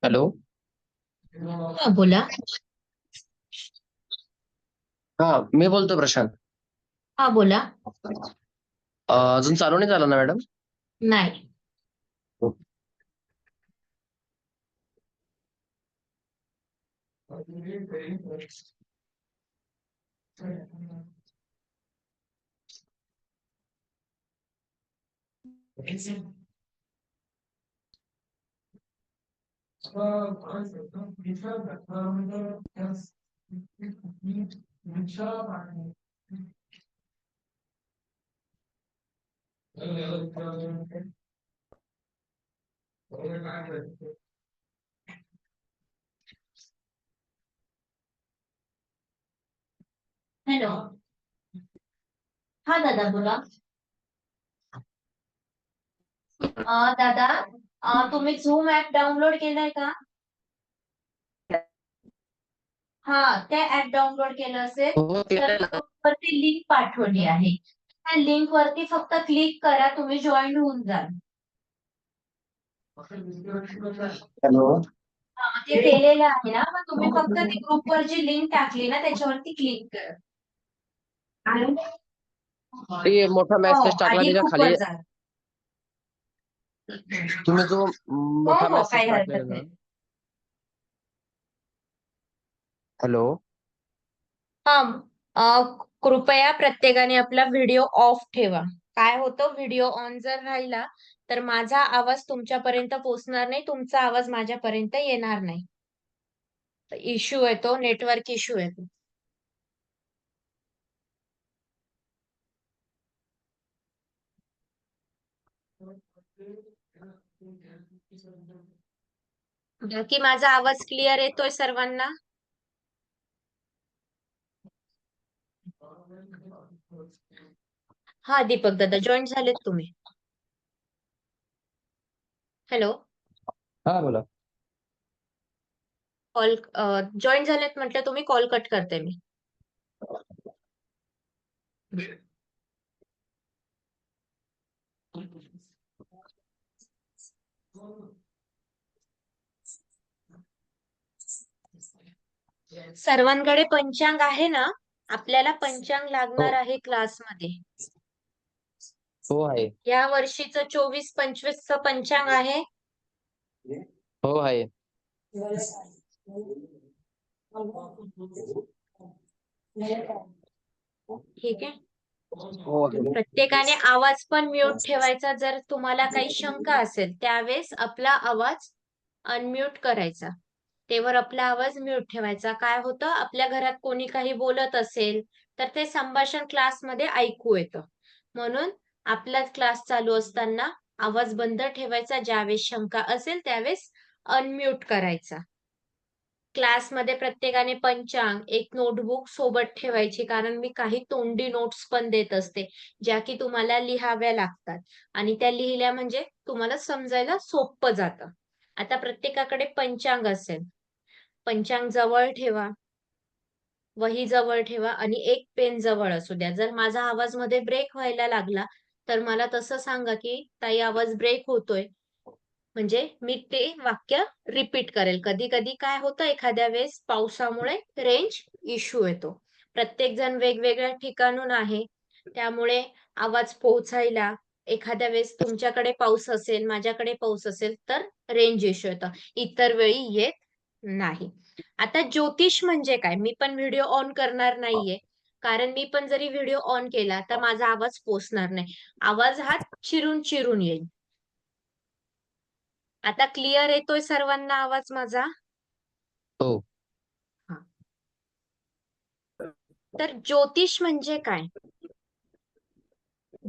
Hello. हा बोला. हा, मी बोलतो प्रशांत. हा बोला. अजून चालू नाही झालं ना मॅडम? नाही. हॅलो. हा दादा बोला. दादा, तुम्ही झूम ऍप डाउनलोड केलाय का? हा, त्या ऍप डाउनलोड केलं असेल हो, तर केलंय ना. वरती लिंक पाठवली आहे. त्या लिंक वरती फक्त क्लिक करा, तुम्ही जॉईन होऊन जाल. हॅलो. ते केलेलं आहे ना, मग तुम्ही फक्त ती ग्रुपवर जी लिंक टाकली ना त्याच्यावरती क्लिक करा. ते मोठा हो, मेसेज टाकला आणि त्याच्या खाली. ग्रुपवर जा. तुम्ही जो हो मोठा हो, मेसेज काही टाकलेला हरकत ना. नाही. हॅलो. हा, कृपया प्रत्येकाने आपला व्हिडिओ ऑफ ठेवा. काय होतं, व्हिडिओ ऑन जर राहिला तर माझा आवाज तुमच्यापर्यंत पोहोचणार नाही, तुमचा आवाज माझ्यापर्यंत येणार नाही. इश्यू येतो, नेटवर्क इश्यू येतो. बाकी माझा आवाज क्लिअर येतोय सर्वांना? हा दीपक दादा, जॉईन झालेत तुम्ही? हॅलो. हा, बोला. कॉल जॉईन झालेत म्हटलं तुम्ही, कॉल कट करते मी. सर्वांकडे पंचांग आहे ना? आपल्याला पंचांग हो. लागणार आहे क्लासमध्ये. हो, आहे. या वर्षीचं 24-25 पंचांग आहे. हो, आहे. ठीक आहे. हो, आहे. प्रत्येकाने आवाज पण म्यूट ठेवायचा. जर तुम्हाला काही शंका असेल त्यावेळेस आपला आवाज अनम्यूट करायचा. तेव्हा आपला आवाज म्यूट ठेवायचा. काय होतं, आपल्या घरात कोणी काही बोलत असेल तर ते संभाषण क्लासमध्ये ऐकू येतं. म्हणून आपला क्लास चालू असताना आवाज बंद ठेवायचा. ज्यावेळेस शंका असेल त्यावेळेस अनम्यूट करायचा. क्लासमध्ये प्रत्येकाने पंचांग, एक नोटबुक सोबत ठेवायची, कारण मी काही तोंडी नोट्स पण देत असते, ज्या की तुम्हाला लिहाव्या लागतात आणि त्या लिहिल्या म्हणजे तुम्हाला समजायला सोपं जातं. आता प्रत्येकाकडे पंचांग असेल, पंचांग जवळ ठेवा. वही जवळ ठेवा आणि एक पेन जवळ असू द्या. जर माझा आवाज मध्ये ब्रेक व्हायला लागला, तर मला तसं सांगा, की ताई आवाज ब्रेक होतोय. म्हणजे मी ते वाक्य रिपीट करेल. कधी-कधी काय होतं एखाद्या वेळेस पावसामुळे रेंज इश्यू येतो. प्रत्येक जण वेगवेगळ्या ठिकाणून आहे. त्यामुळे आवाज पोहोचायला एखाद्या वेळेस तुमच्याकडे पाऊस असेल, माझ्याकडे पाऊस असेल, तर रेंज इश्यू येतं. इतर वेळी येत नाही. आता ज्योतिष म्हणजे काय? मी पण व्हिडिओ ऑन करणार नाहीये. कारण मी पण जरी व्हिडिओ ऑन केला, तर माझा आवाज पोहोचणार नाही. आवाज हा चिरून-चिरून येईल. आता क्लिअर येतोय सर्वांना आवाज माझा? हो. हां. तर ज्योतिष म्हणजे काय?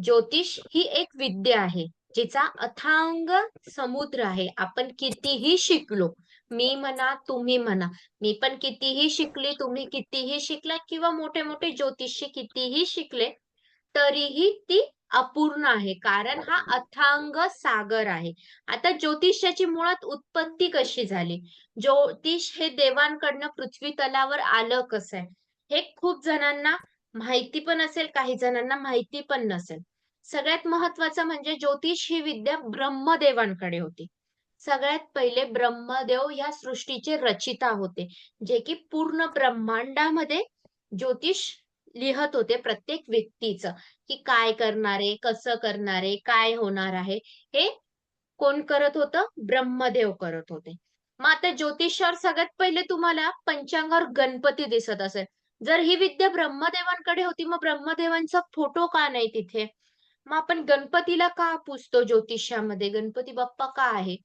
ज्योतिष ही एक विद्या आहे, जिचा अथांग समुद्र आहे. आपण कितीही शिकलो, मी म्हणा, तुम्ही म्हणा, मी पण कितीही शिकली, तुम्ही कितीही शिकलात किंवा मोठे-मोठे ज्योतिषी कितीही शिकले, तरीही ती अपूर्ण आहे. कारण हा अथांग सागर आहे. आता ज्योतिषाची मुळात उत्पत्ती कशी झाली? ज्योतिष हे देवांकडनं पृथ्वी तलावर आलं कसं आहे? हे खूप जणांना माहिती पण असेल, काही जणांना माहिती पण नसेल. सगळ्यात महत्त्वाचं म्हणजे ज्योतिष ही विद्या ब्रह्मदेवांकडे होती. सगळ्यात पहिले ब्रह्मदेव ह्या सृष्टीचे रचिता होते, जे की पूर्ण ब्रह्मांडामध्ये ज्योतिष लिहत होते प्रत्येक व्यक्तीचं, की काय करणार आहे, कसं करणार आहे, काय होणार आहे, हे कोण करत होतं? ब्रह्मदेव करत होते. मग आता ज्योतिषावर सगळ्यात पहिले तुम्हाला पंचांगावर गणपती दिसत असेल. जर ही विद्या ब्रह्मदेवांकडे होती, मग ब्रह्मदेवांचा फोटो का नाही तिथे? मग आपण गणपतीला का पूजतो ज्योतिषामध्ये? गणपती बाप्पा का आहे?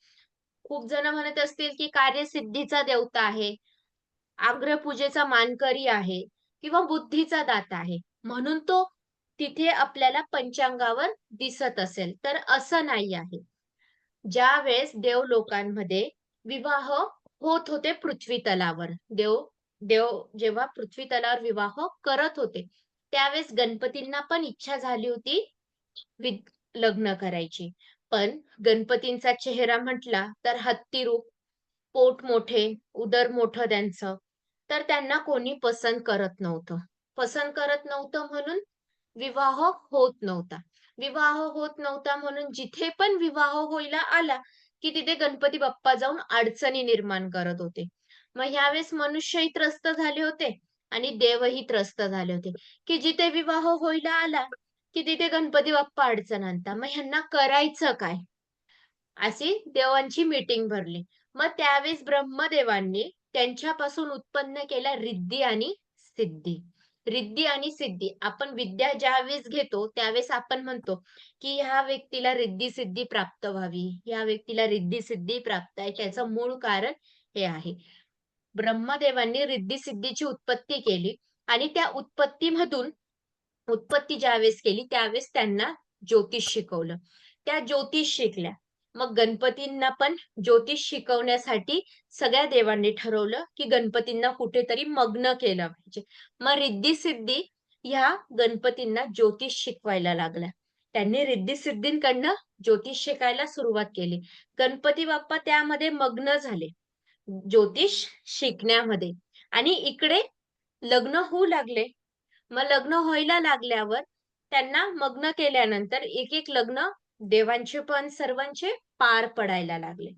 खूप जण म्हणत असतील, की कार्यसिद्धीचा देवता आहे, अग्रपूजेचा मानकरी आहे किंवा बुद्धीचा दाता आहे. म्हणून तो तिथे आपल्याला पंचांगावर दिसत असेल, तर असं नाही आहे. ज्यावेळेस देवलोकांमध्ये विवाह होत होते पृथ्वी तलावर. देव देव जेव्हा पृथ्वी तलावर विवाह करत होते, त्यावेळेस गणपतींना पण इच्छा झाली होती लग्न करायची. पण गणपतींचा चेहरा म्हटला तर हत्ती रूप, पोट मोठे, उदर मोठं त्यांचं. तर त्यांना कोणी पसंत करत नव्हतं. पसंत करत नव्हतं म्हणून विवाह होत नव्हता. विवाह होत नव्हता म्हणून जिथे पण विवाह व्हायला आला, की तिथे गणपती बाप्पा जाऊन अडचणी निर्माण करत होते. मग ह्यावेळेस मनुष्यही त्रस्त झाले होते आणि देवही त्रस्त झाले होते, की जिथे विवाह व्हायला आला, की तिथे गणपती बाप्पा अडचण आणता. मग ह्यांना करायचं काय? अशी देवांची मीटिंग भरली. मग त्यावेळेस ब्रह्मदेवांनी त्यांच्यापासून उत्पन्न केल्या रिद्धी आणि सिद्धी. रिद्धी आणि सिद्धी. आपण विद्या ज्यावेळेस घेतो, त्यावेळेस आपण म्हणतो, की ह्या व्यक्तीला रिद्धी-सिद्धी प्राप्त व्हावी. ह्या व्यक्तीला रिद्धी-सिद्धी प्राप्त आहे. त्याचं मूळ कारण हे आहे. ब्रह्मदेवांनी रिद्धी-सिद्धीची उत्पत्ती केली आणि त्या उत्पत्ती ज्यावेळेस केली, त्यावेळेस त्यांना ज्योतिष शिकवलं. त्या ज्योतिष शिकल्या. मग गणपतींना पण ज्योतिष शिकवण्यासाठी सगळ्या देवांनी ठरवलं, की गणपतींना कुठेतरी मग्न केलं पाहिजे. मग रिद्धी-सिद्धी ह्या गणपतींना ज्योतिष शिकवायला लागल्या. त्यांनी रिद्धी-सिद्धींकडनं ज्योतिष शिकायला सुरुवात केली. गणपती बाप्पा त्यामध्ये मग्न झाले, ज्योतिष शिकण्यामध्ये आणि इकडे लग्न होऊ लागले. मग लग्न व्हायला लागल्यावर त्यांना मग्न केल्यानंतर एक-एक लग्न देवांचे पण सर्वांचे पार पडायला लागले.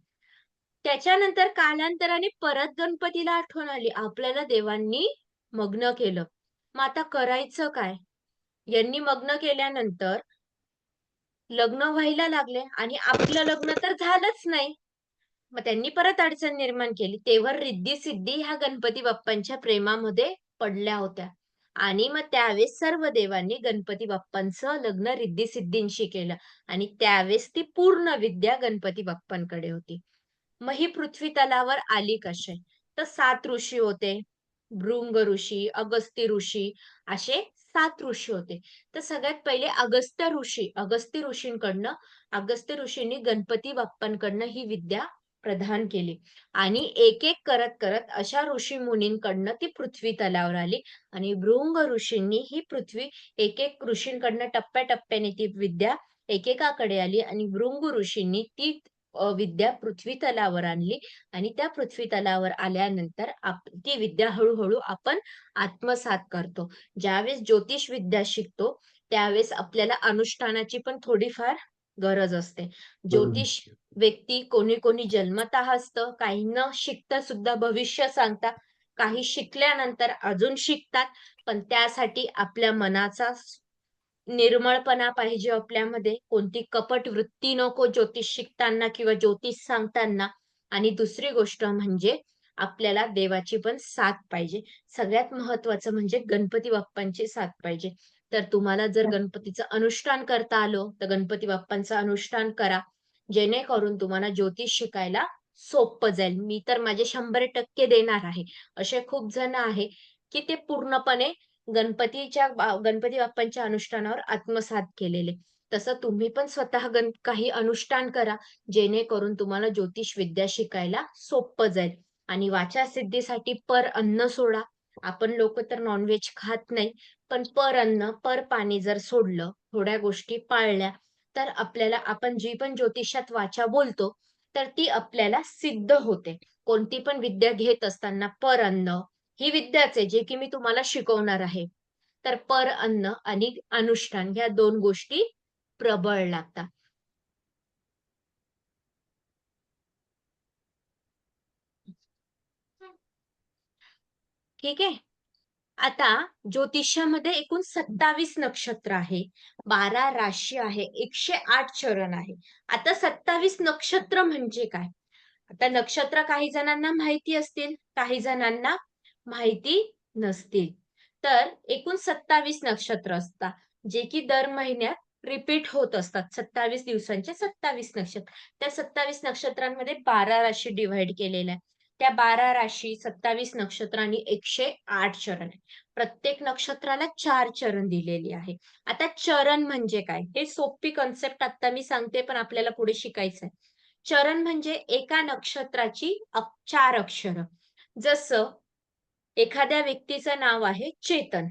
त्याच्यानंतर कालांतराने परत गणपतीला आठवण आली, आपल्याला देवांनी मग्न केलं. मग आता करायचं काय? यांनी मग्न केल्यानंतर लग्न व्हायला लागले आणि आपलं लग्न तर झालंच नाही. मग त्यांनी परत अडचण निर्माण केली. तेव्हा रिद्धी-सिद्धी ह्या गणपती बाप्पांच्या प्रेमामध्ये पडल्या होत्या. आणि मग त्यावेळेस सर्व देवांनी गणपती बाप्पांचं लग्न रिद्धी-सिद्धींशी केलं आणि त्यावेळेस ती पूर्ण विद्या गणपती बाप्पांकडे होती. मग ही पृथ्वी तलावर आली कसे? तर 7 ऋषी होते. भृंग ऋषी, अगस्त्य ऋषी असे 7 ऋषी होते. तर सगळ्यात पहिले अगस्त्य ऋषींकडनं अगस्त्य ऋषींनी गणपती बाप्पांकडनं ही विद्या प्रदान केली आणि एक-एक करत अशा ऋषी-मुनींकडनं ती पृथ्वी तलावर आली आणि भृंग ऋषींनी ही पृथ्वी एक-एक ऋषींकडनं टप्प्याटप्प्याने ती विद्या एकेकाकडे आली आणि भृंग ऋषींनी ती विद्या पृथ्वी तलावर आणली आणि त्या पृथ्वी तलावर आल्यानंतर ती विद्या हळूहळू आपण आत्मसात करतो. ज्यावेळेस ज्योतिष विद्या शिकतो त्यावेळेस आपल्याला अनुष्ठानाची पण थोडीफार गरज असते. ज्योतिष व्यक्ती कोणी कोणी जन्मतः असतं, काही न शिकता सुद्धा भविष्य सांगतात, काही शिकल्यानंतर अजून शिकतात, पण त्यासाठी आपल्या मनाचा निर्मळपणा पाहिजे आपल्यामध्ये, कोणती कपट वृत्ती नको ज्योतिष शिकताना किंवा ज्योतिष सांगताना. आणि दुसरी गोष्ट म्हणजे आपल्याला देवाची पण साथ पाहिजे. सगळ्यात महत्वाचं म्हणजे गणपती बाप्पांची साथ पाहिजे. तर तुम्हाला जर गणपतीचं अनुष्ठान करता आलं तर गणपती बाप्पांचं अनुष्ठान करा, जेणेकरून तुम्हाला ज्योतिष शिकायला सोपं जाईल. मी तर माझे 100% देणार आहे. असे खूप जण आहे की ते पूर्णपणे गणपती बाप्पांच्या अनुष्ठानावर आत्मसात केलेले. तसं तुम्ही पण स्वतः काही अनुष्ठान करा, जेणेकरून तुम्हाला ज्योतिष विद्या शिकायला सोपं जाईल. आणि वाचासिद्धीसाठी पर अन्न सोडा. आपण लोक तर नॉनव्हेज खात नाही, पण पर अन्न, पर पाणी जर सोडलं, थोड्या गोष्टी पाळल्या, तर आपल्याला आपण जी पण ज्योतिषात वाचा बोलतो, तर ती आपल्याला सिद्ध होते. कोणती पण विद्या घेत असताना पर अन्न ही विद्याच आहे, जे की मी तुम्हाला शिकवणार आहे. तर पर अन्न आणि अनुष्ठान ह्या 2 गोष्टी प्रबळ लागतात. ठीक आहे. आता ज्योतिषामध्ये एकूण 27 नक्षत्र आहे, 12 राशी आहे, 108 चरण आहे. आता 27 नक्षत्र म्हणजे काय? आता नक्षत्र काही जणांना माहिती असतील, काही जणांना माहिती नसतील. तर एकूण 27 नक्षत्र असतात, जे की दर महिन्यात रिपीट होत असतात. 27 दिवसांचे 27 नक्षत्र. त्या 27 नक्षत्रांमध्ये 12 राशी डिव्हाईड केलेल्या आहेत. त्या 12 राशी, 27 नक्षत्र आणि 108 चरण आहे. प्रत्येक नक्षत्राला 4 चरण दिलेली आहे. आता चरण म्हणजे काय? हे सोपी कन्सेप्ट आता मी सांगते, पण आपल्याला पुढे शिकायचंय. चरण म्हणजे एका नक्षत्राची 4 अक्षरं. जसं एखाद्या व्यक्तीचं नाव आहे चेतन.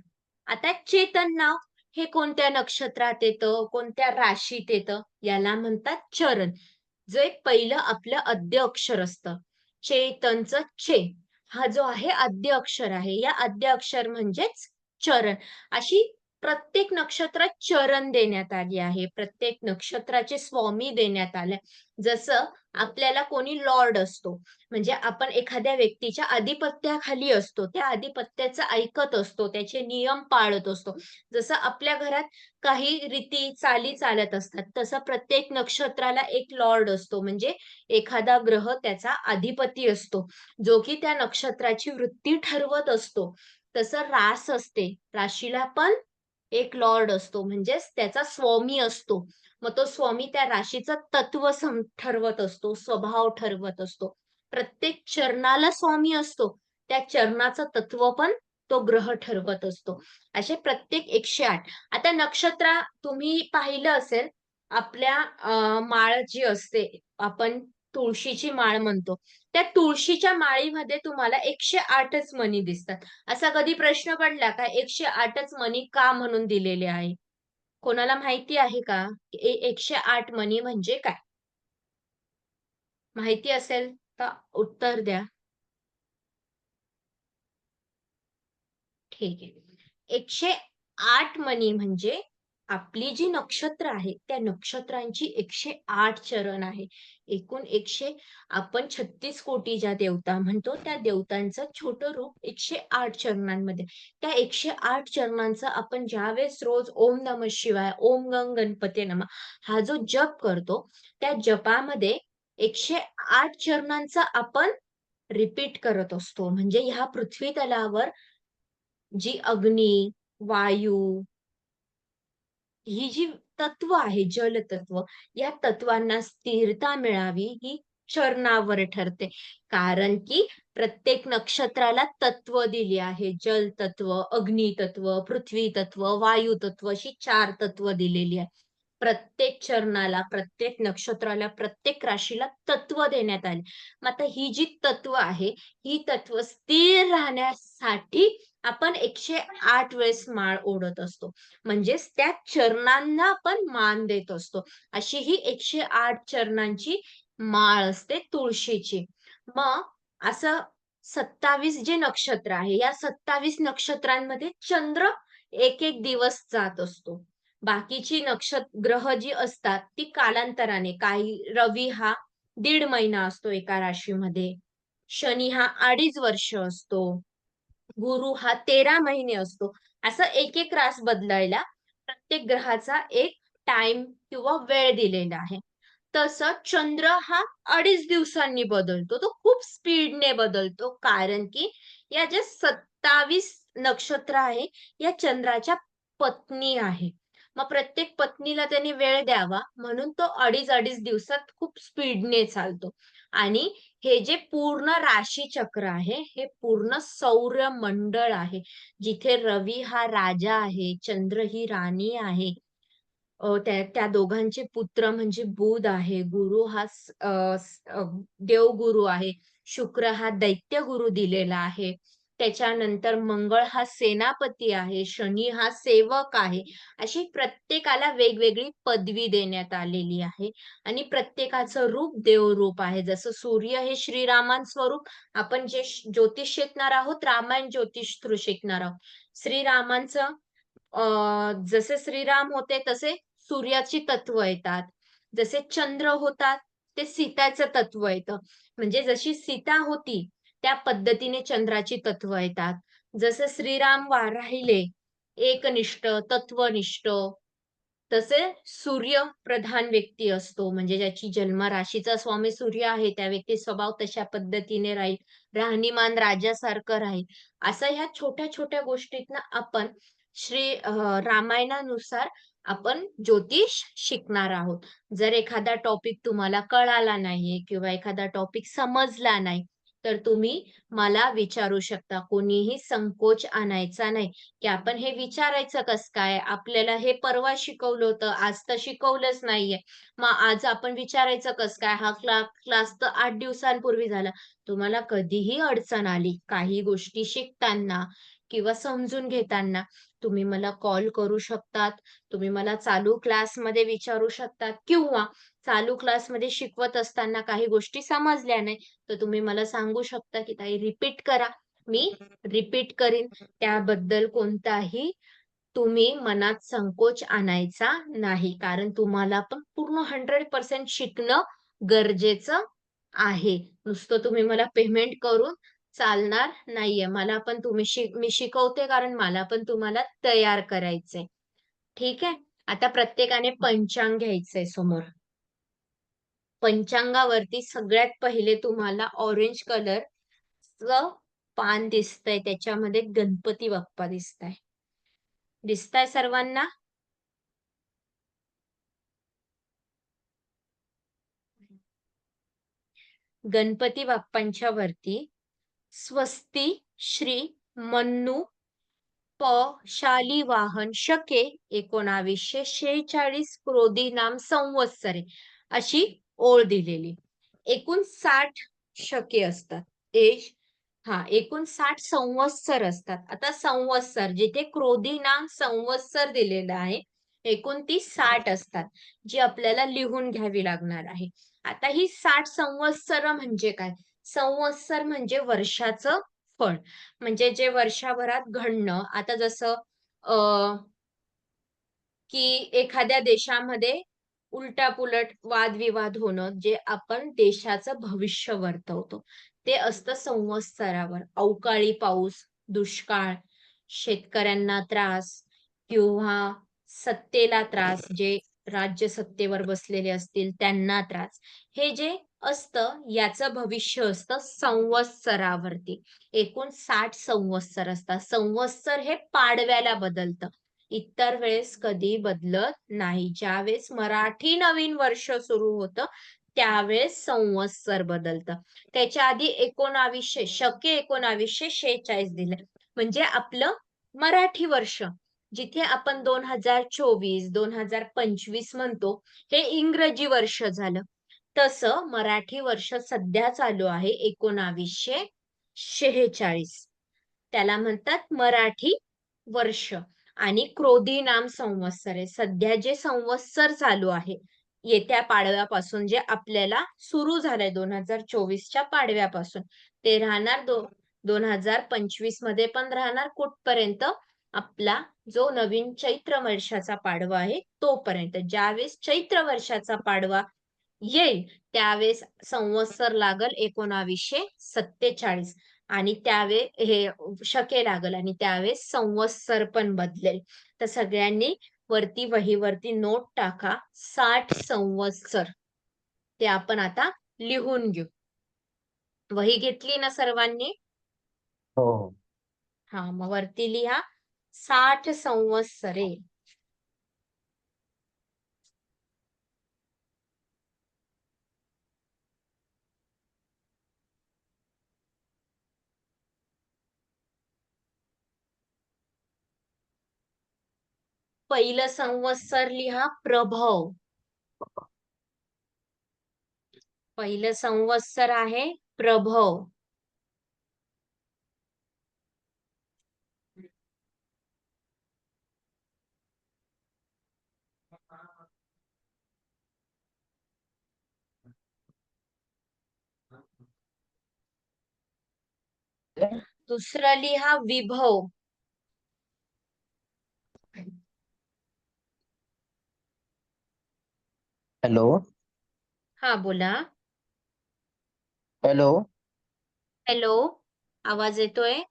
आता चेतन नाव हे कोणत्या नक्षत्रात येतं, कोणत्या राशीत येतं, याला म्हणतात चरण. जे पहिलं आपलं आद्य अक्षर असतं. चेतनचं चे हा जो आहे आद्य अक्षर आहे. या आद्य अक्षर म्हणजेच चरण. अशी प्रत्येक नक्षत्रात चरण देण्यात आली आहे. प्रत्येक नक्षत्राचे स्वामी देण्यात आले. जसं आपल्याला कोणी लॉर्ड असतो, म्हणजे आपण एखाद्या व्यक्तीच्या आधिपत्याखाली असतो. त्या आधिपत्याचं ऐकत असतो, त्याचे नियम पाळत असतो. जसं आपल्या घरात काही रीती, चाली चालत असतात, तसं प्रत्येक नक्षत्राला एक लॉर्ड असतो, म्हणजे एखादा ग्रह त्याचा अधिपती असतो, जो की त्या नक्षत्राची वृत्ती ठरवत असतो. तसं रास असते, राशीला पण एक लॉर्ड असतो, म्हणजेच त्याचा स्वामी असतो. मग तो स्वामी त्या राशीचं तत्व ठरवत असतो, स्वभाव ठरवत असतो. प्रत्येक चरणाला स्वामी असतो, त्या चरणाचं तत्व पण तो ग्रह ठरवत असतो. असे प्रत्येक 108. आता नक्षत्र तुम्ही पाहिलं असेल, आपल्या माळ जी असते, आपण तुळशीची माळ म्हणतो. त्या तुळशीच्या माळीमध्ये तुम्हाला 108च मणी दिसतात. असा कधी प्रश्न पडला का 108च मणी का म्हणून दिलेले आहे? कोणाला माहिती आहे का? 108 मणी म्हणजे काय? माहिती असेल तर उत्तर द्या. ठीक आहे. 108 मणी म्हणजे आपली जी नक्षत्र आहेत, त्या नक्षत्रांची 108 चरण आहे. एकूण आपण 36 कोटी ज्या देवता म्हणतो, त्या देवतांचं छोटं रूप 108 चरणांमध्ये. त्या 108 चरणांचा आपण ज्यावेळेस रोज ओम नमः शिवाय, ओम गंग गणपती नमः हा जो जप करतो, त्या जपामध्ये 108 चरणांचा आपण रिपीट करत असतो. म्हणजे ह्या पृथ्वी तलावर जी अग्नी, वायू ही जी तत्व आहे, जल तत्व, या तत्वांना स्थिरता मिळावी ही चरणावर ठरते. कारण की प्रत्येक नक्षत्राला तत्व दिली आहे. जल तत्व, अग्नी तत्व, पृथ्वी तत्व, वायू तत्व अशी 4 तत्व दिलेली आहे. प्रत्येक चरणाला, प्रत्येक नक्षत्राला, प्रत्येक राशीला तत्व देण्यात आले. मग आता ही जी तत्व आहे, ही तत्व स्थिर राहण्यासाठी आपण 108 वेळेस माळ ओढत असतो. म्हणजेच त्या चरणांना आपण मान देत असतो. अशी ही 108 चरणांची माळ असते तुळशीची. मग असं 27 जे नक्षत्र आहे, या 27 नक्षत्रांमध्ये चंद्र एक दिवस जात असतो. बाकीची ग्रह जी असतात ती कालांतराने, काही रवी हा 1.5 महिना असतो एका राशीमध्ये, शनी हा 2.5 वर्ष असतो, गुरु हा 13 महिने असतो. असं एक रास बदलायला प्रत्येक ग्रहाचा एक टाइम किंवा वेळ दिलेला आहे. तसं चंद्र हा 2.5 दिवसांनी बदलतो. तो खूप स्पीडने बदलतो. कारण की या ज्या 27 नक्षत्र आहे, या चंद्राच्या पत्नी आहे. मग प्रत्येक पत्नीला त्याने वेळ द्यावा म्हणून तो 2.5 दिवसात खूप स्पीडने चालतो. आणि हे जे पूर्ण राशीचक्र आहे, हे पूर्ण सौरमंडळ आहे. जिथे रवी हा राजा आहे, चंद्र ही राणी आहे. त्या त्या दोघांचे पुत्र म्हणजे बुध आहे, गुरु हा देवगुरु आहे, शुक्र हा दैत्यगुरु दिलेला आहे. त्याच्यानंतर मंगळ हा सेनापती आहे, शनी हा सेवक आहे. अशी प्रत्येकाला वेगवेगळी पदवी देण्यात आलेली आहे आणि प्रत्येकाचं रूप देवरूप आहे. जसं सूर्य हे श्रीरामांचं स्वरूप, आपण जे ज्योतिष शिकणार आहोत, रामायण ज्योतिष थ्रू शिकणार आहोत. श्रीरामांचं जसे श्रीराम होते तसे सूर्याची तत्व येतात. जसे चंद्र होतात ते सीताचं तत्व येतं. म्हणजे जशी सीता होती त्या पद्धतीने चंद्राची तत्व येतात. जसे श्रीराम राहिले एकनिष्ठ, तत्वनिष्ठ, तसे सूर्य प्रधान व्यक्ती असतो. म्हणजे ज्याची जन्म राशीचा स्वामी सूर्य आहे, त्या व्यक्ती स्वभाव तशा पद्धतीने राहील. राहणीमान राजासारखं राहील. असं ह्या छोट्या-छोट्या गोष्टीतनं आपण रामायणानुसार आपण ज्योतिष शिकणार आहोत. जर एखादा टॉपिक तुम्हाला कळाला नाहीये किंवा एखादा टॉपिक समजला नाही, तर तुम्ही मला विचारू शकता. कोणीही संकोच आणायचा नाही, की आपण हे विचारायचं कसं काय? आपल्याला हे परवा शिकवलं होतं, आज तर शिकवलंच नाहीये. मग आज आपण विचारायचं कसं काय? हा क्लास तर 8 दिवसांपूर्वी झाला. तुम्हाला कधीही अडचण आली, काही गोष्टी शिकताना किंवा समजून घेताना, तुम्ही मला कॉल करू शकतात. तुम्ही मला चालू क्लासमध्ये विचारू शकतात किंवा चालू क्लासमध्ये शिकवत असताना काही गोष्टी समजल्या नाही, तर तुम्ही मला सांगू शकता, की "ताई रिपीट करा." मी रिपीट करीन. त्याबद्दल कोणताही तुम्ही मनात संकोच आणायचा नाही. कारण तुम्हाला पण पूर्ण 100% शिकणं गरजेचं आहे. नुसतं तुम्ही मला पेमेंट करून चालणार नाहीये. मला पण मी शिकवते कारण मला पण तुम्हाला तयार करायचंय. ठीक आहे? आता प्रत्येकाने पंचांग घ्यायचंय समोर. पंचांगावरती सगळ्यात पहिले तुम्हाला ऑरेंज कलरचं पान दिसतंय. त्याच्यामध्ये गणपती बाप्पा दिसताय. दिसताय सर्वांना? गणपती बाप्पांच्या वरती स्वस्ती श्री मन्नू प शालिवाहन शके 1946 क्रोधी नाम संवत्सरे अशी ओळ दिलेली. एकूण 60 शके असतात. एकूण 60 संवत्सर असतात. आता संवत्सर जिथे क्रोधी नाम संवत्सर दिलेलं आहे, एकूण ती 60 असतात, जी आपल्याला लिहून घ्यावी लागणार आहे. आता ही 60 संवत्सर म्हणजे काय? संवत्सर म्हणजे वर्षाचं फळ. म्हणजे जे वर्षभरात घडणं, आता जसं अ, की एखाद्या देशामध्ये उलटापुलट वादविवाद होणं, जे आपण देशाचं भविष्य वर्तवतो. ते असतं संवत्सरावर. अवकाळी पाऊस, दुष्काळ, शेतकऱ्यांना त्रास किंवा सत्तेला त्रास, जे राज्य सत्तेवर बसलेले असतील त्यांना त्रास. हे जे असतं याचं भविष्य असतं संवत्सरावरती. एकूण 60 संवत्सर असतात. संवत्सर हे पाडव्याला बदलतं. इतर वेळेस कधी बदलत नाही. ज्यावेळेस मराठी नवीन वर्ष सुरू होतं, त्यावेळेस संवत्सर बदलतं. त्याच्या आधी 1900 शके 1946 दिलंय. म्हणजे आपलं मराठी वर्ष. जिथे आपण 2024, 2025 म्हणतो, हे इंग्रजी वर्ष झालं. तसं मराठी वर्ष सध्या चालू आहे 1946. त्याला म्हणतात मराठी वर्ष आणि क्रोधी नाम संवत्सर आहे. सध्या जे संवत्सर चालू आहे, येत्या पाडव्यापासून जे आपल्याला सुरू झालंय 2024च्या पाडव्यापासून ते राहणार 2025 मध्ये पण राहणार कुठपर्यंत आपला जो नवीन चैत्र वर्षाचा पाडवा आहे तोपर्यंत. ज्यावेळेस चैत्र वर्षाचा पाडवा येईल त्यावेळेस संवत्सर लागल 1947 आणि त्यावेळेस हे शके लागल आणि त्यावेळेस संवत्सर पण बदलेल. तर सगळ्यांनी वरती वहीवरती नोट टाका 60 संवत्सर. ते आपण आता लिहून घेऊ. वही घेतली ना सर्वांनी? हो. हा, मग वरती लिहा 60 संवत्सरे. पहिलं संवत्सर लिहा प्रभव. पहिलं संवत्सर आहे प्रभव. दुसरं लिहा विभव. हॅलो. हा, बोला. हॅलो. हॅलो, आवाज येतोय?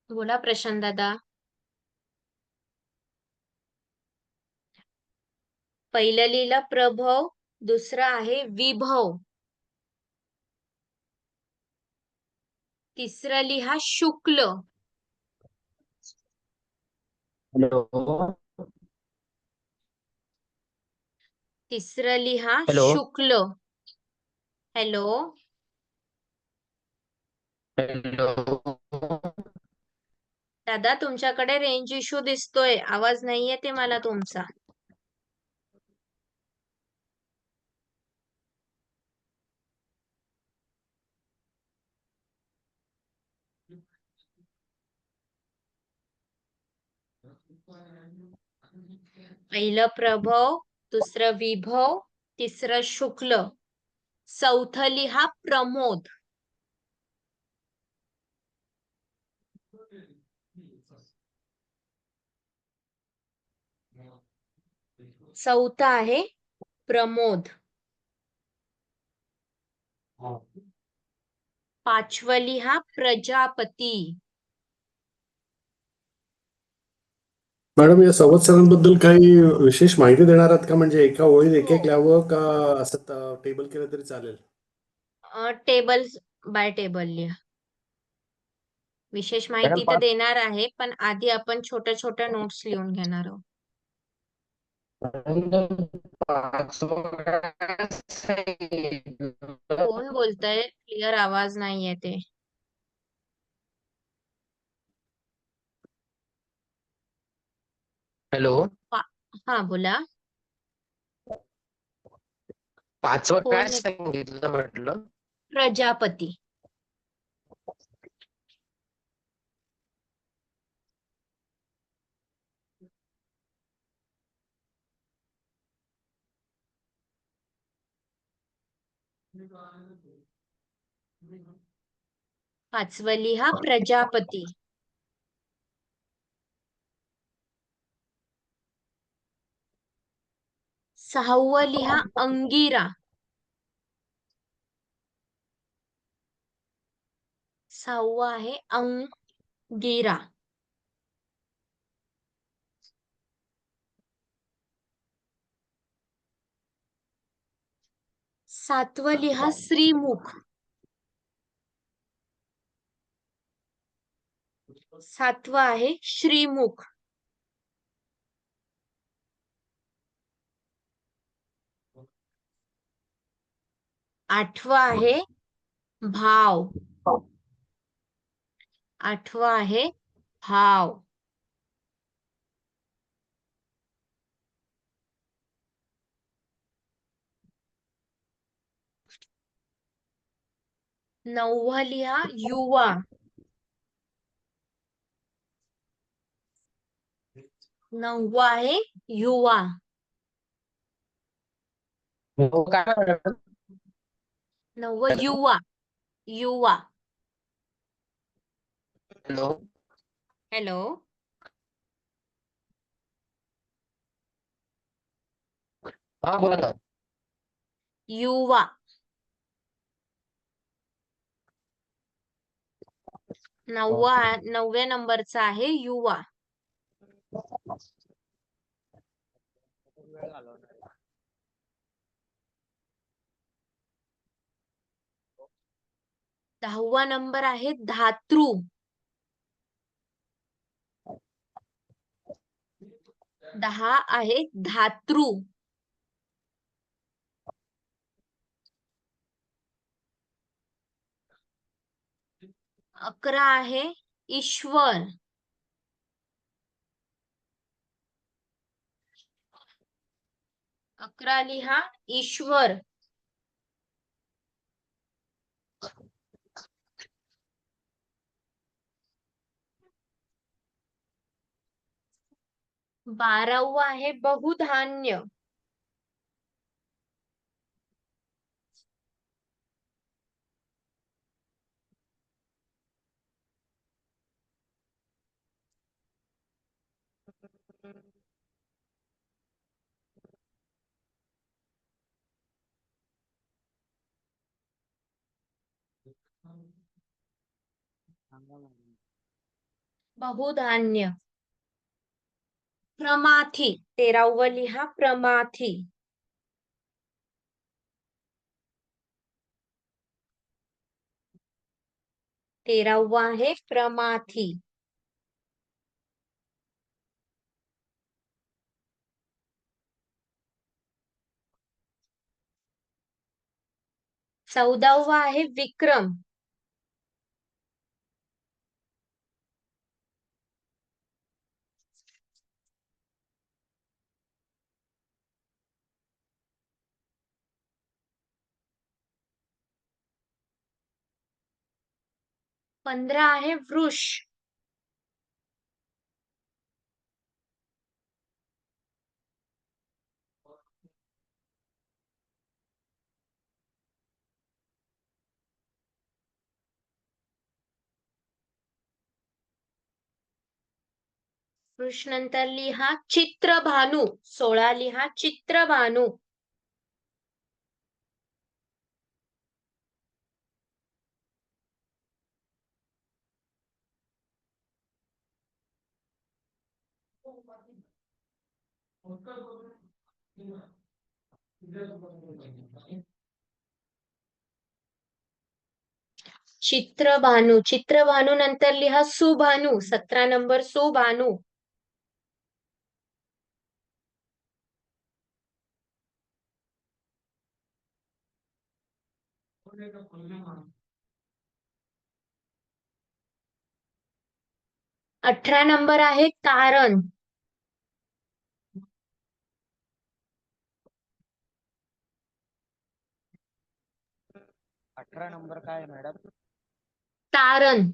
बोला प्रशांत दादा. पहिलं लिहिलं प्रभव, दुसरं आहे विभव. तिसरं लिहा शुक्ल. हॅलो. तिसरं लिहा हॅलो. शुक्ल. हॅलो. हॅलो. दादा, तुमच्याकडे रेंज इश्यू दिसतोय, आवाज नाही येते मला तुमचा. पहिलं प्रभव, दुसरं विभव, तिसरं शुक्ल, चौथं लिहा प्रमोद. चौथं आहे प्रमोद. पाचवं लिहा प्रजापती. मॅडम, या संवत्सरांबद्दल काही विशेष माहिती देणार आहात का? म्हणजे एका ओळीत एक हो. एक लिहावं का असं टेबल केलं तरी चालेल? टेबल बाय टेबल लिहा. विशेष मॅडम माहिती तर देणार आहे, पण आधी आपण छोट्या छोट्या नोट्स लिहून घेणार आहोत. कोण बोलतय? क्लिअर आवाज नाही येते. हॅलो. हा, बोला. पाचवं काय कोण? सांगितलं म्हटलं? प्रजापती. पाचवं लिहा प्रजापती. सहावं लिहा अंगिरा. सहावं आहे अंगिरा. सातवं लिहा श्रीमुख. सातवं आहे श्रीमुख. आठवं आहे भाव. आठवं आहे भाव. नववं लिहा युवा. 9वा आहे युवा. हो काय मॅडम? 9वं युवा. युवा. हॅलो. हॅलो. हा बोला ना. युवा. 9व्या नंबरचा आहे युवा. दहावा नंबर आहे धातृ. दहा आहे धातृ. 11 आहे ईश्वर. 11 लिहा ईश्वर. 12वा आहे बहुधान्य. 13 लिहा प्रमाथी. 13वा आहे प्रमाथी. 14वा आहे विक्रम. 15 आहे वृष. 16 लिहा चित्रभानू. 16 लिहा चित्रभानू. चित्रभानू नंतर लिहा सुभानू. 17 नंबर सुभानू. 18 नंबर आहे तारण. 18 नंबर काय आहे मॅडम? तारण.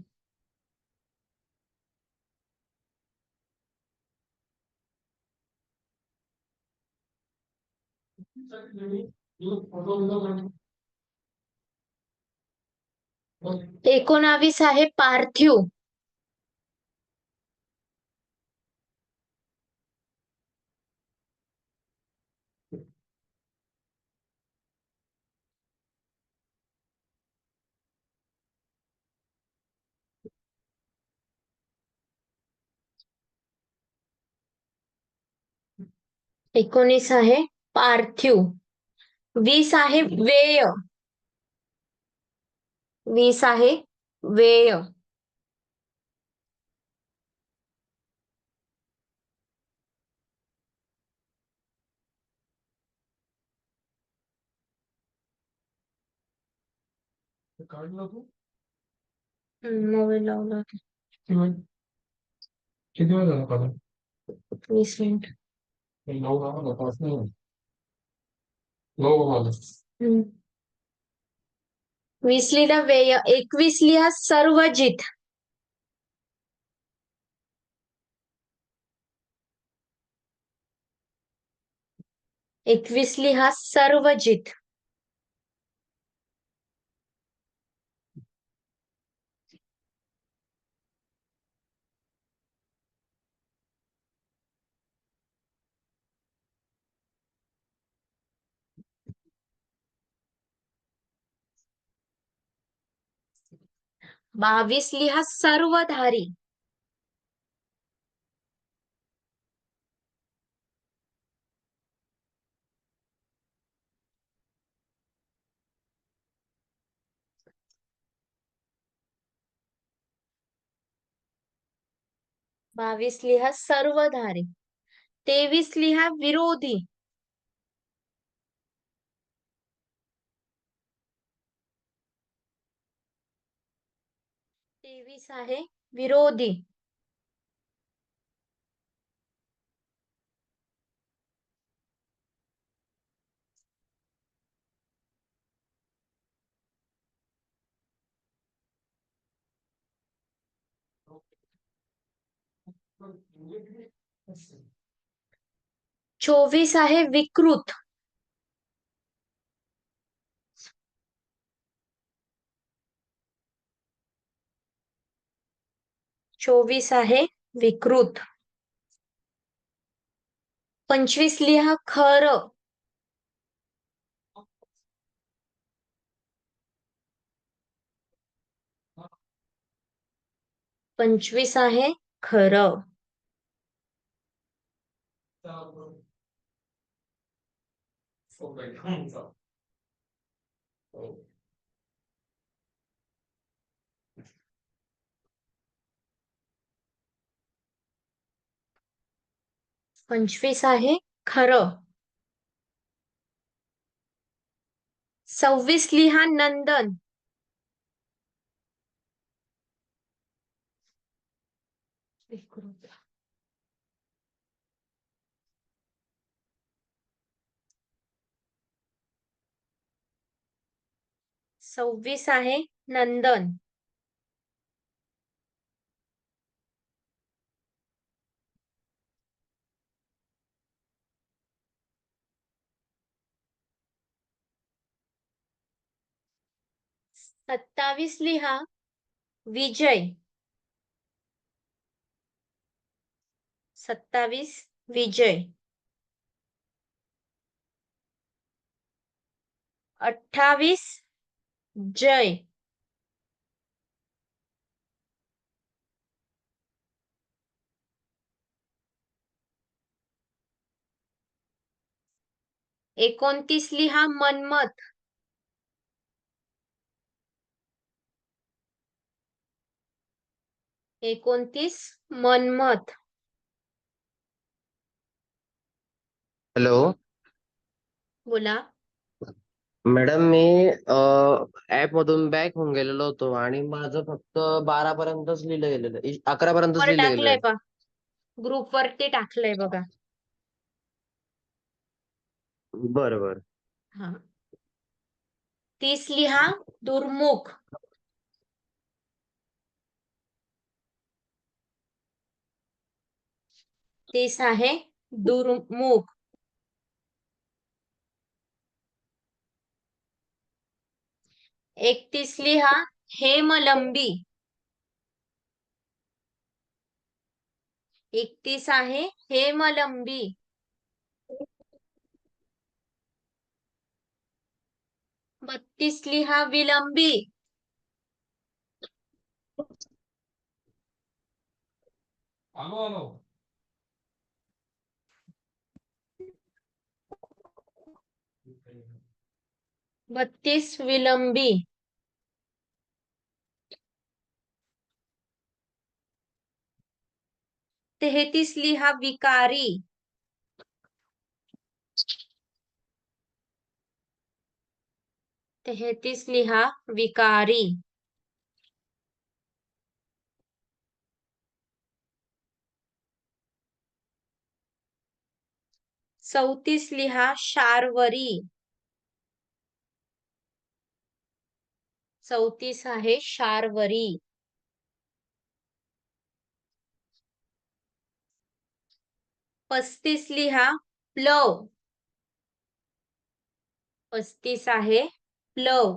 19 आहे पार्थिव. 19 आहे पार्थिव. 20 आहे वेय. 20 आहे वेय. 20 मिनिट. 20 लिहा वेय. 21 लिहा सर्वजित. 21 लिहा सर्वजित. 22 लिहा सर्वधारी. 22 लिहा सर्वधारी. 23 लिहा विरोधी. 23 आहे विरोधी. 24 आहे विकृत. 24 आहे विकृत. 25 लिहा खरं. 25 आहे खरं. 25 आहे खरं. 26 लिहा नंदन. 26 आहे नंदन. 27 लिहा विजय. 27 विजय. 28 जय. 29 लिहा मनमत. 29 मनमत. हॅलो बोला. मॅडम, मी ऍप मधून बॅक होऊन गेलेलो होतो आणि माझं फक्त 12 पर्यंतच लिहिलं गेलेलं आहे, 11 पर्यंतच वर लिहिलं गेलेलं टाकलंय आहे. पा ग्रुप वरती टाकलंय बघा. बरं बरं. हा. 30 लिहा दुर्मुख. 30 आहे दुर्मुख. 31 लिहा हेमलंबी. 31 आहे हेमलंबी. 32 लिहा विलंबी. 32 विलंबी. 33 लिहा विकारी. 33 लिहा विकारी. 34 लिहा शार्वरी. 34 आहे शार्वरी. 35 लिहा प्लव. 35 आहे प्लव.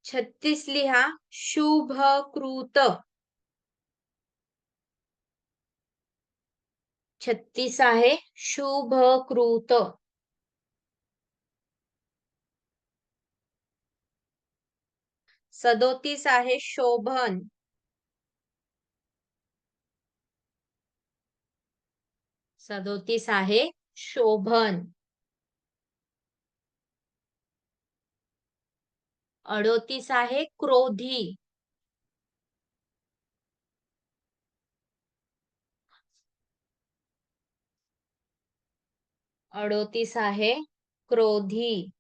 36 लिहा शुभकृत. 36 आहे शुभकृत. 37 आहे शोभन. 37 आहे शोभन. 38 आहे क्रोधी. 38 आहे क्रोधी.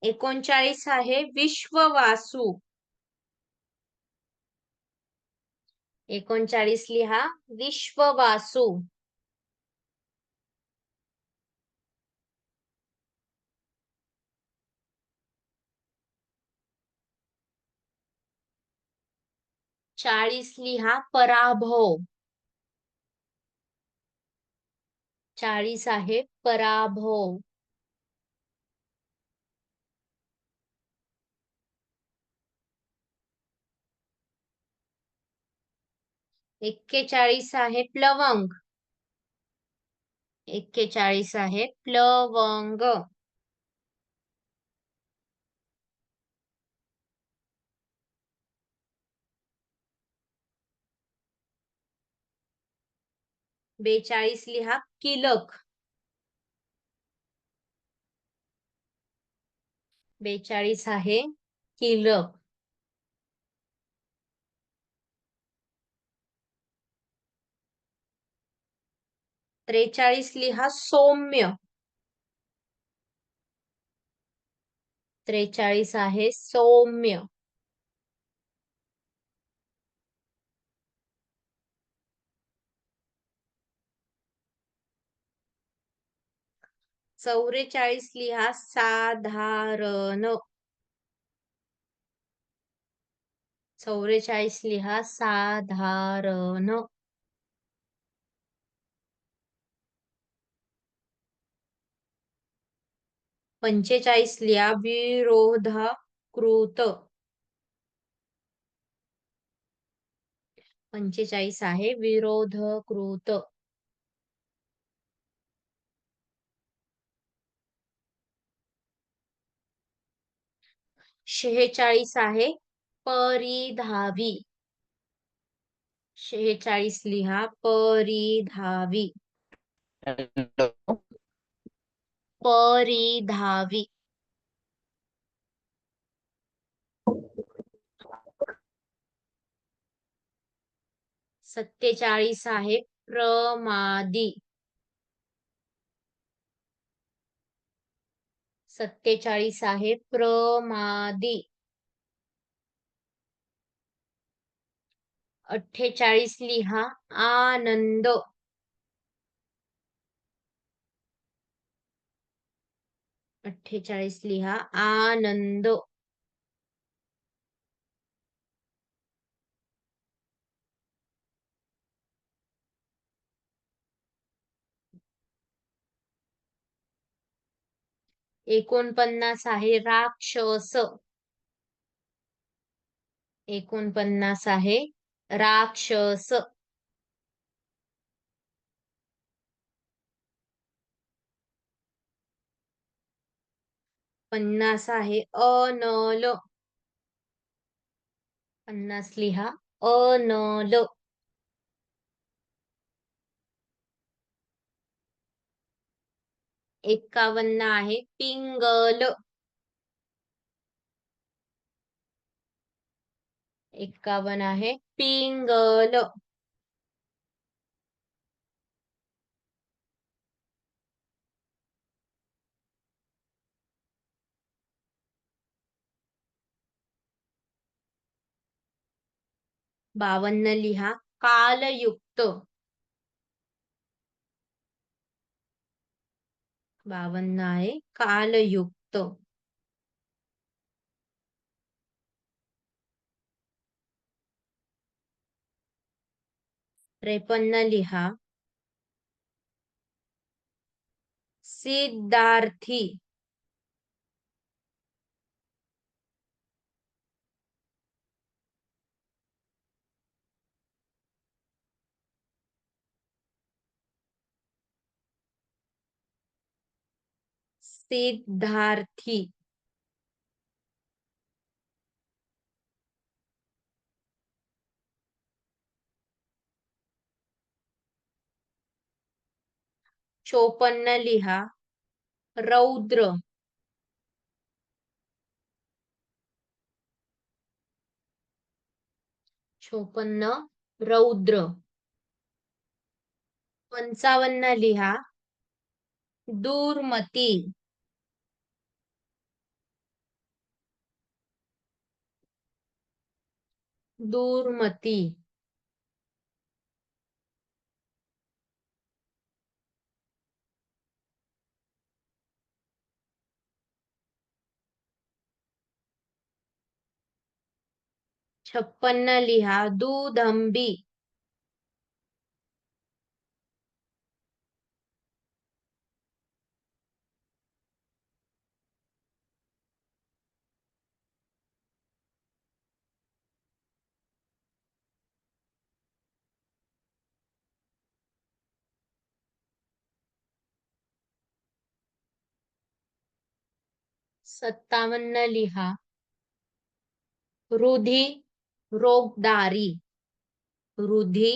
39 आहे विश्ववासू. 39 लिहा विश्ववासू. 40 लिहा पराभव. 40 आहे पराभव. 41 आहे प्लवंग. 41 आहे प्लवंग. 42 लिहा किलक. 42 आहे किलक. 43 लिहा सौम्य. 43 आहे सौम्य. 44 लिहा साधारण. 44 लिहा साधारण. 45 लिहा विरोधकृत. 45 आहे विरोधकृत. 46 आहे परिधावी. 46 लिहा परिधावी. परिधावी. 47 आहे प्रमादी. 47 आहे प्रमादी. 48 लिहा आनंद. 48 लिहा आनंद. 49 आहे राक्षस. 49 आहे राक्षस. 50 आहे अनल. 50 लिहा अनल. 51 आहे पिंगल. 51 आहे पिंगल. 52 लिहा कालयुक्त. 52 आहे कालयुक्त. 53 लिहा. सिद्धार्थी. सिद्धार्थी. चोपन्न लिहा. रौद्र. चोपन्न रौद्र. 55 लिहा. दूरमती. दूरमती. 56 लिहा. दुधंबी. सत्तावन्न लिहा. रुधी. रोगदारी. रुधी.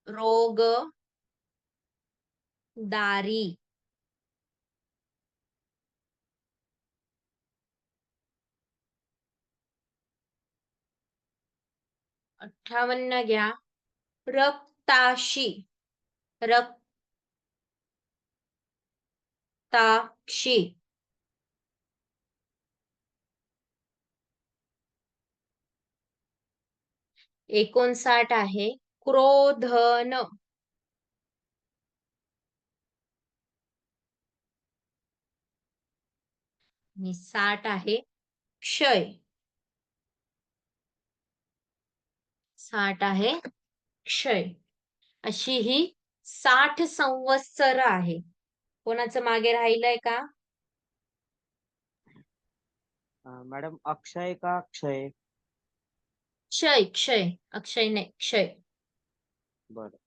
रोगदारी. 58 घ्या. रक्ताशी. रक्ताक्षी. 59 आहे. क्रोधन. आणि 60 आहे. क्षय. 60 आहे. क्षय. अशी ही 60 संवत्सर आहे. कोणाचं मागे राहिलंय का? मॅडम अक्षय का क्षय? क्षय. क्षय. अक्षय नाही, क्षय. बरं.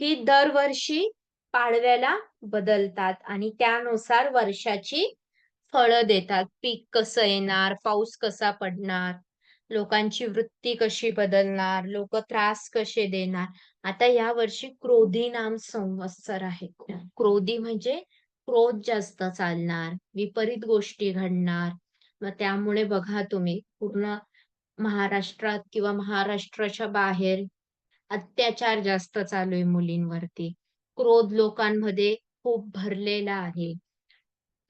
ही दरवर्षी पाडव्याला बदलतात आणि त्यानुसार वर्षाची फळं देतात. पीक कसं येणार, पाऊस कसा पडणार, लोकांची वृत्ती कशी बदलणार, लोक त्रास कसे देणार. आता या वर्षी क्रोधी नाम संवत्सर आहे. क्रोधी म्हणजे क्रोध जास्त चालणार, विपरीत गोष्टी घडणार. मग त्यामुळे बघा तुम्ही पूर्ण महाराष्ट्रात किंवा महाराष्ट्राच्या बाहेर अत्याचार जास्त चालू आहे मुलींवरती. क्रोध लोकांमध्ये खूप भरलेला आहे.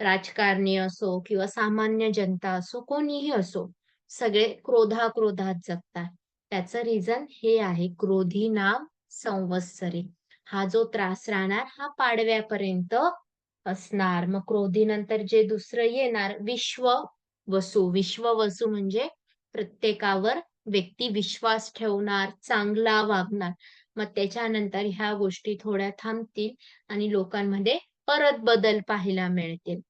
राजकारणी असो किंवा सामान्य जनता असो, कोणीही असो, सगळे क्रोधात जगतात. त्याचं रिझन हे आहे, क्रोधी नाम संवत्सरी. हा जो त्रास राहणार हा पाडव्यापर्यंत असणार. मग क्रोधी नंतर जे दुसरं येणार विश्ववसू. विश्ववसू म्हणजे प्रत्येकावर व्यक्ती विश्वास ठेवणार, चांगला वागणार. मग त्याच्यानंतर ह्या गोष्टी थोड्या थांबतील आणि लोकांमध्ये परत बदल पाहायला मिळतील.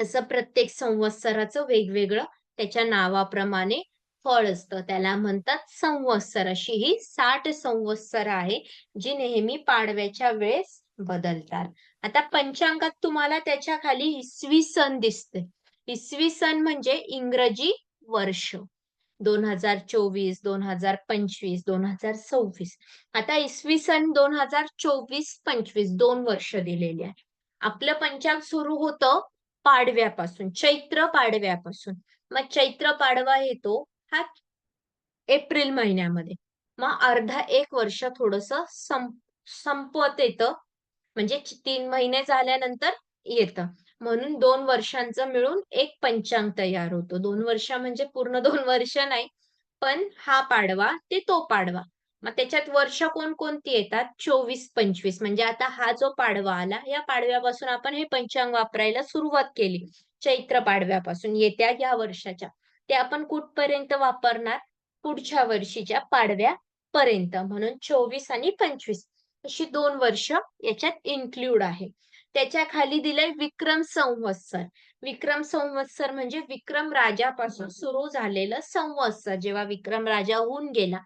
असं प्रत्येक संवत्सराचं वेगवेगळं त्याच्या नावाप्रमाणे फळ असतं. त्याला म्हणतात संवत्सर. अशी ही 60 संवत्सर आहे जी नेहमी पाडव्याच्या वेळेस बदलतात. आता पंचांगात तुम्हाला त्याच्या खाली इसवी सन दिसते. इसवी सन म्हणजे इंग्रजी वर्ष. 2024, 2025, 2026. आता इसवी सन 2024-25 2 वर्ष दिलेली आहे. आपलं पंचांग सुरू होतं पाडव्यापासून, चैत्र पाडव्यापासून. मग चैत्र पाडवा येतो हा एप्रिल महिन्यामध्ये. मग अर्धा 1 वर्ष थोडस संपत येतं, म्हणजे 3 महिने झाल्यानंतर येतं. म्हणून 2 वर्षांचं मिळून एक पंचांग तयार होतो. 2 वर्ष म्हणजे पूर्ण 2 वर्ष नाही, पण हा पाडवा ते तो पाडवा मग त्याच्यात वर्ष कोणकोणती येतात? 24-25. म्हणजे आता हा जो पाडवा आला, या पाडव्यापासून आपण हे पंचांग वापरायला सुरुवात केली. चैत्र पाडव्यापासून येत्या या वर्षाच्या. ते आपण कुठपर्यंत वापरणार? पुढच्या वर्षीच्या पाडव्यापर्यंत. म्हणून 24 आणि 25 अशी 2 वर्ष याच्यात इन्क्लूड आहे. त्याच्या खाली दिलंय विक्रम संवत्सर. विक्रम संवत्सर म्हणजे विक्रम राजापासून सुरू झालेलं संवत्सर. जेव्हा विक्रम राजा होऊन गेला,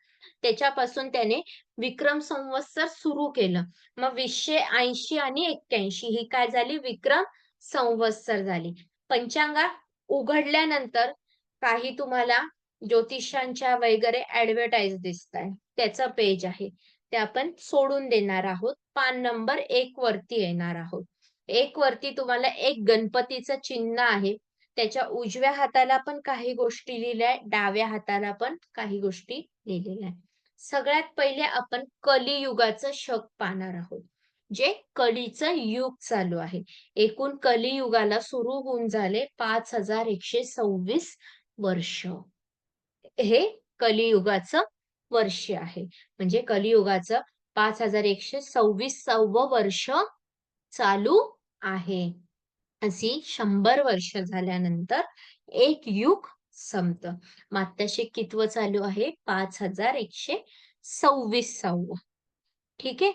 त्याच्यापासून त्याने विक्रम संवत्सर सुरू केलं. मग 280 आणि 81 ही काय झाली? विक्रम संवत्सर झाली. पंचांगात उघडल्यानंतर काही तुम्हाला ज्योतिषांच्या वगैरे ऍडव्हर्टाईज दिसताय. त्याचं पेज आहे. ते आपण सोडून देणार आहोत. पान नंबर 1 वरती येणार आहोत. 1 वरती तुम्हाला एक गणपतीचं चिन्ह आहे. त्याच्या उजव्या हाताला पण काही गोष्टी लिहिल्या, डाव्या हाताला पण काही गोष्टी लिहिलेल्या आहेत. सगळ्यात पहिले आपण कलियुगाचं शक पाहणार आहोत. जे कलीचं युग चालू आहे. एकूण कलियुगाला सुरू होऊन झाले 5126 वर्ष. हे कलियुगाचं वर्ष आहे. म्हणजे कलियुगाचं 5126व वर्ष चालू आहे. अशी 100 वर्ष झाल्यानंतर एक युग संपतं. मग आत्ताशे कितवं चालू आहे? 5126व. ठीक आहे.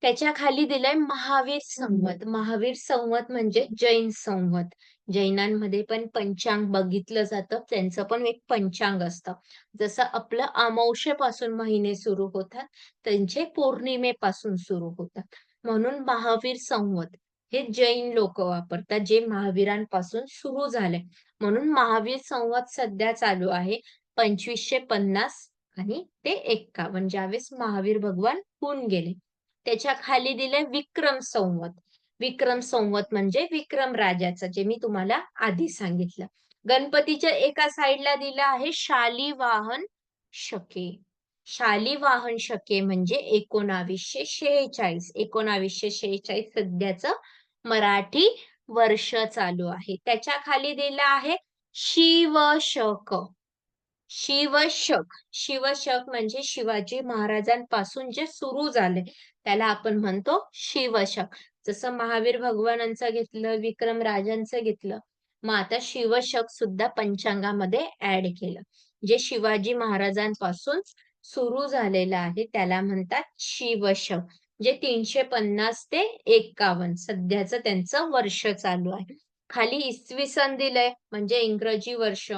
त्याच्या खाली दिलंय महावीर संवत. महावीर संवत म्हणजे जैन संवत. जैनांमध्ये पण पंचांग बघितलं जातं. त्यांचं पण एक पंचांग असतं. जसं आपलं अमावस्येपासून महिने सुरू होतात, त्यांचे पौर्णिमेपासून सुरू होतात. म्हणून महावीर संवत हे जैन लोक वापरतात, जे महावीरांपासून सुरू झाले. म्हणून महावीर संवत सध्या चालू आहे 2550 आणि ते 51, ज्यावेळेस महावीर भगवान होऊन गेले. त्याच्या खाली दिलंय विक्रम संवत. विक्रम संवत म्हणजे विक्रम राजाचं, जे मी तुम्हाला आधी सांगितलं. गणपतीच्या एका साईडला दिलं आहे शालिवाहन शके. शालिवाहन शके म्हणजे 1946. 1946 सध्याचं मराठी वर्ष चालू आहे. त्याच्या खाली दिलं आहे शिवशक. शिवशक. शिवशक म्हणजे शिवाजी महाराजांपासून जे सुरू झाले, त्याला आपण म्हणतो शिवशक. जसं महावीर भगवानांचं घेतलं, विक्रम राजांचं घेतलं, मग आता शिवशक सुद्धा पंचांगामध्ये ऍड केलं. जे शिवाजी महाराजांपासून सुरू झालेलं आहे त्याला म्हणतात शिवशक. जे 350 ते 51 सध्याचं त्यांचं वर्ष चालू आहे. खाली इसवी सन दिलंय म्हणजे इंग्रजी वर्ष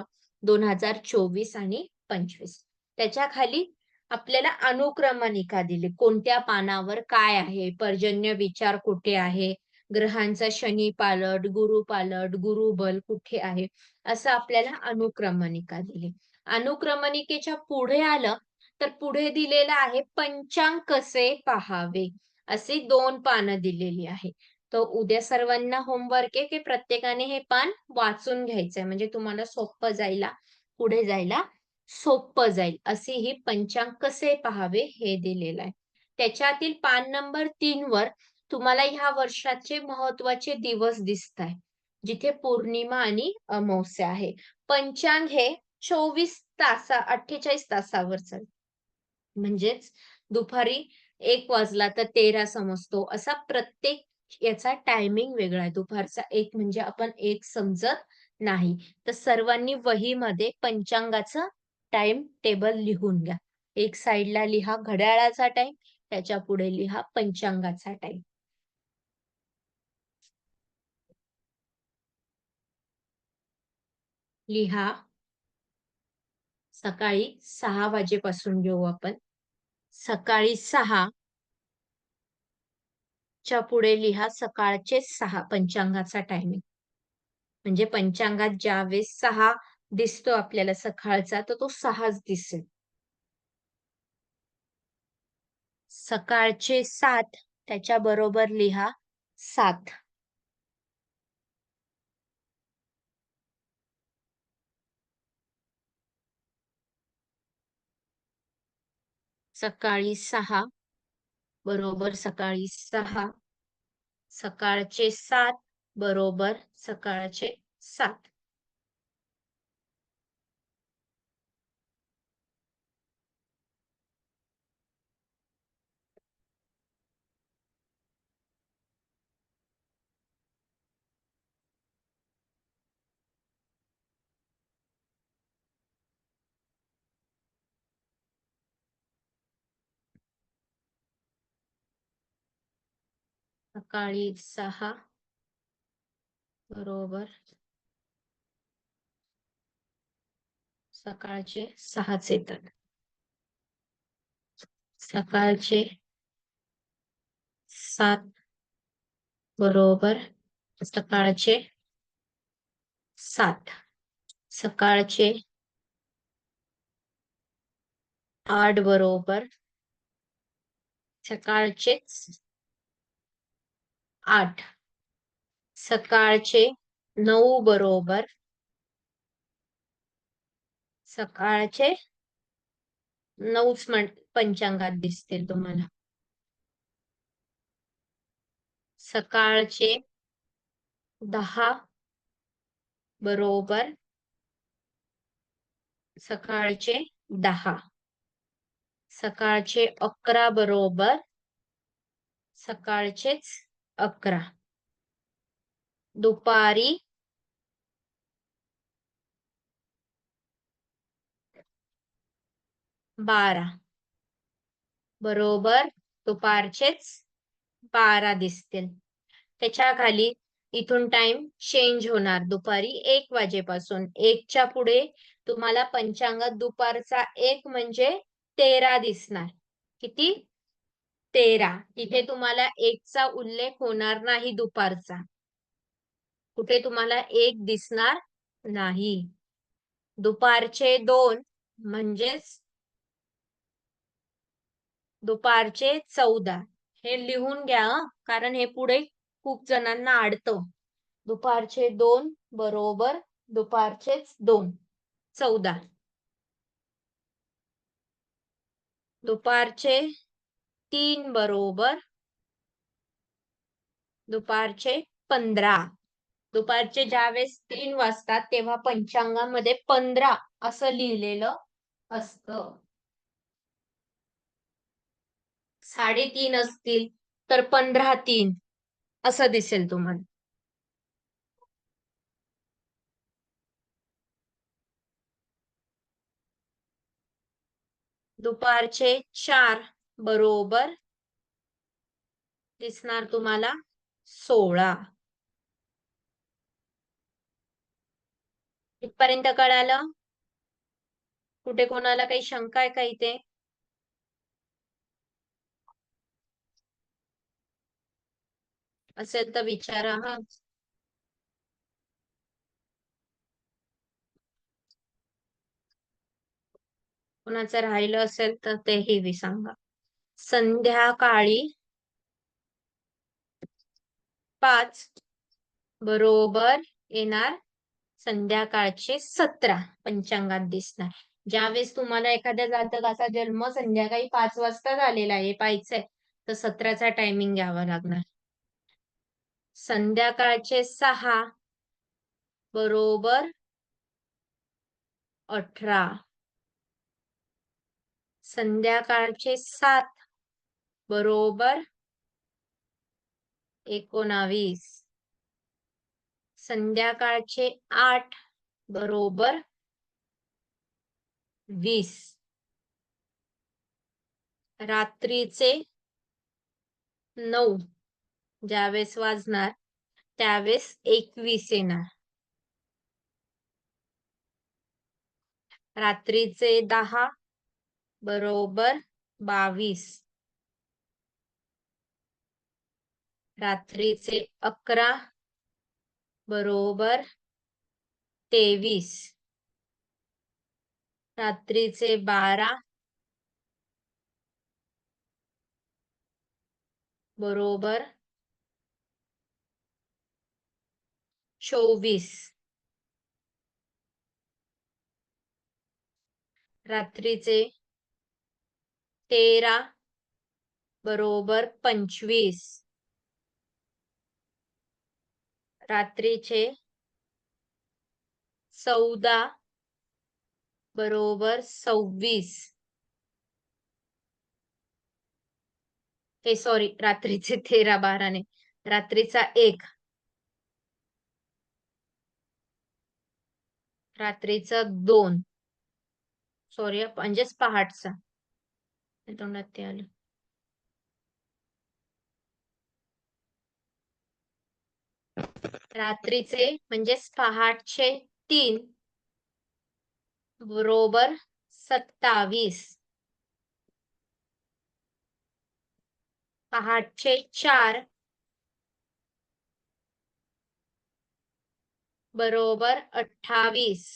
2024 आणि 25. त्याच्या खाली आपल्याला अनुक्रमणिका दिली. कोणत्या पानावर काय आहे, पर्जन्य विचार कुठे आहे, ग्रहांचा शनी पालट, गुरु पालट, गुरुबल कुठे आहे, असं आपल्याला अनुक्रमणिका दिली. अनुक्रमणिकेच्या पुढे आलं तर पुढे दिलेलं आहे पंचांग कसे पहावे. अशी 2 पानं दिलेली आहे. तर उद्या सर्वांना होमवर्क आहे की प्रत्येकाने हे पान वाचून घ्यायचंय, म्हणजे तुम्हाला सोपं जायला, पुढे जायला सोपं जाईल. असे हे पंचांग कसे पहावे हे दिलेलं आहे. त्याच्यातील पान नंबर 3 वर तुम्हाला ह्या वर्षाचे महत्वाचे दिवस दिसत आहे, जिथे पौर्णिमा आणि अमावस्या आहे. पंचांग हे 48 तासावर चालतं. म्हणजेच दुपारी 1 वाजला तर 13 समजतो, असा प्रत्येक याचा टायमिंग वेगळा आहे. दुपारचा 1 म्हणजे आपण 1 समजत नाही. तर सर्वांनी वहीमध्ये पंचांगाचं टाइम टेबल लिहून घ्या. एक साइडला लिहा घड्याळाचा टाइम, त्याच्या पुढे लिहा पंचांगाचा टाइम. लिहा. सकाळी 6 वाजेपासून घेऊ आपण. सकाळी 6 च्या पुढे लिहा सकाळचे 6 पंचांगाचा टायमिंग. म्हणजे पंचांगात ज्यावेळेस 6 दिसतो आपल्याला सकाळचा, तर तो 6च दिसेल. सकाळचे 7 त्याच्या बरोबर लिहा 7. सकाळी 6 बरोबर सकाळी 6. सकाळचे 7 बरोबर सकाळचे 7. सकाळी 6 बरोबर सकाळचे 6च येतात. सकाळचे 7 बरोबर सकाळचे 7. सकाळचे 8 बरोबर सकाळचेच 8. सकाळचे 9 बरोबर सकाळचे 9च पंचांगात दिसतील तुम्हाला. सकाळचे 10 बरोबर सकाळचे 10. सकाळचे 11 बरोबर सकाळचेच 11. दुपारी 12 बरोबर दुपारचेच 12 दिसतील. त्याच्या खाली इथून टाइम चेंज होणार. दुपारी 1 वाजेपासून 1च्या पुढे तुम्हाला पंचांगात दुपारचा 1 म्हणजे 13 दिसणार. किती? 13. तिथे तुम्हाला 1चा उल्लेख होणार नाही दुपारचा. कुठे तुम्हाला 1 दिसणार नाही. दुपारचे 2 म्हणजेच दुपारचे 14. हे लिहून घ्या कारण हे पुढे खूप जणांना अडतं. दुपारचे 2 बरोबर दुपारचेच 2. 14. दुपारचे 3 बरोबर दुपारचे 15. दुपारचे ज्यावेळेस 3 वाजतात तेव्हा पंचांगामध्ये 15 असं लिहिलेलं असतं. 3:30 असतील तर 15:03 असं दिसेल तुम्हाला. दुपारचे 4 बरोबर दिसणार तुम्हाला 16. इथपर्यंत कळालं? कुठे कोणाला काही शंका आहे का इथे? असेल तर विचारा हा. कोणाचं राहिलं असेल तर तेही सांगा. संध्याकाळी 5 बरोबर येणार संध्याकाळचे 17 पंचांगात दिसणार. ज्यावेळेस तुम्हाला एखाद्या जातकाचा जन्म संध्याकाळी 5 वाजता झालेला आहे पाहायचंय तर 17चा टायमिंग घ्यावा लागणार. संध्याकाळचे 6 बरोबर 18. संध्याकाळचे 7 बरोबर 19. संध्याकाळचे 8 बरोबर 20. रात्रीचे 9 ज्यावेळेस वाजणार त्यावेळेस 21 येणार. रात्रीचे 10 बरोबर 22. रात्रीचे 11 बरोबर 23. रात्रीचे 12 बरोबर 24. रात्रीचे 13 बरोबर 25. रात्रीचे 14 बरोबर 26. हे सॉरी रात्रीचे 13 12 ने रात्रीचा 1. रात्रीचा 2 सॉरी म्हणजेच पहाटचा. तोंडात ते आलं. रात्रीचे म्हणजेच पहाटचे 3 बरोबर 27. पहाटचे 4 बरोबर 28.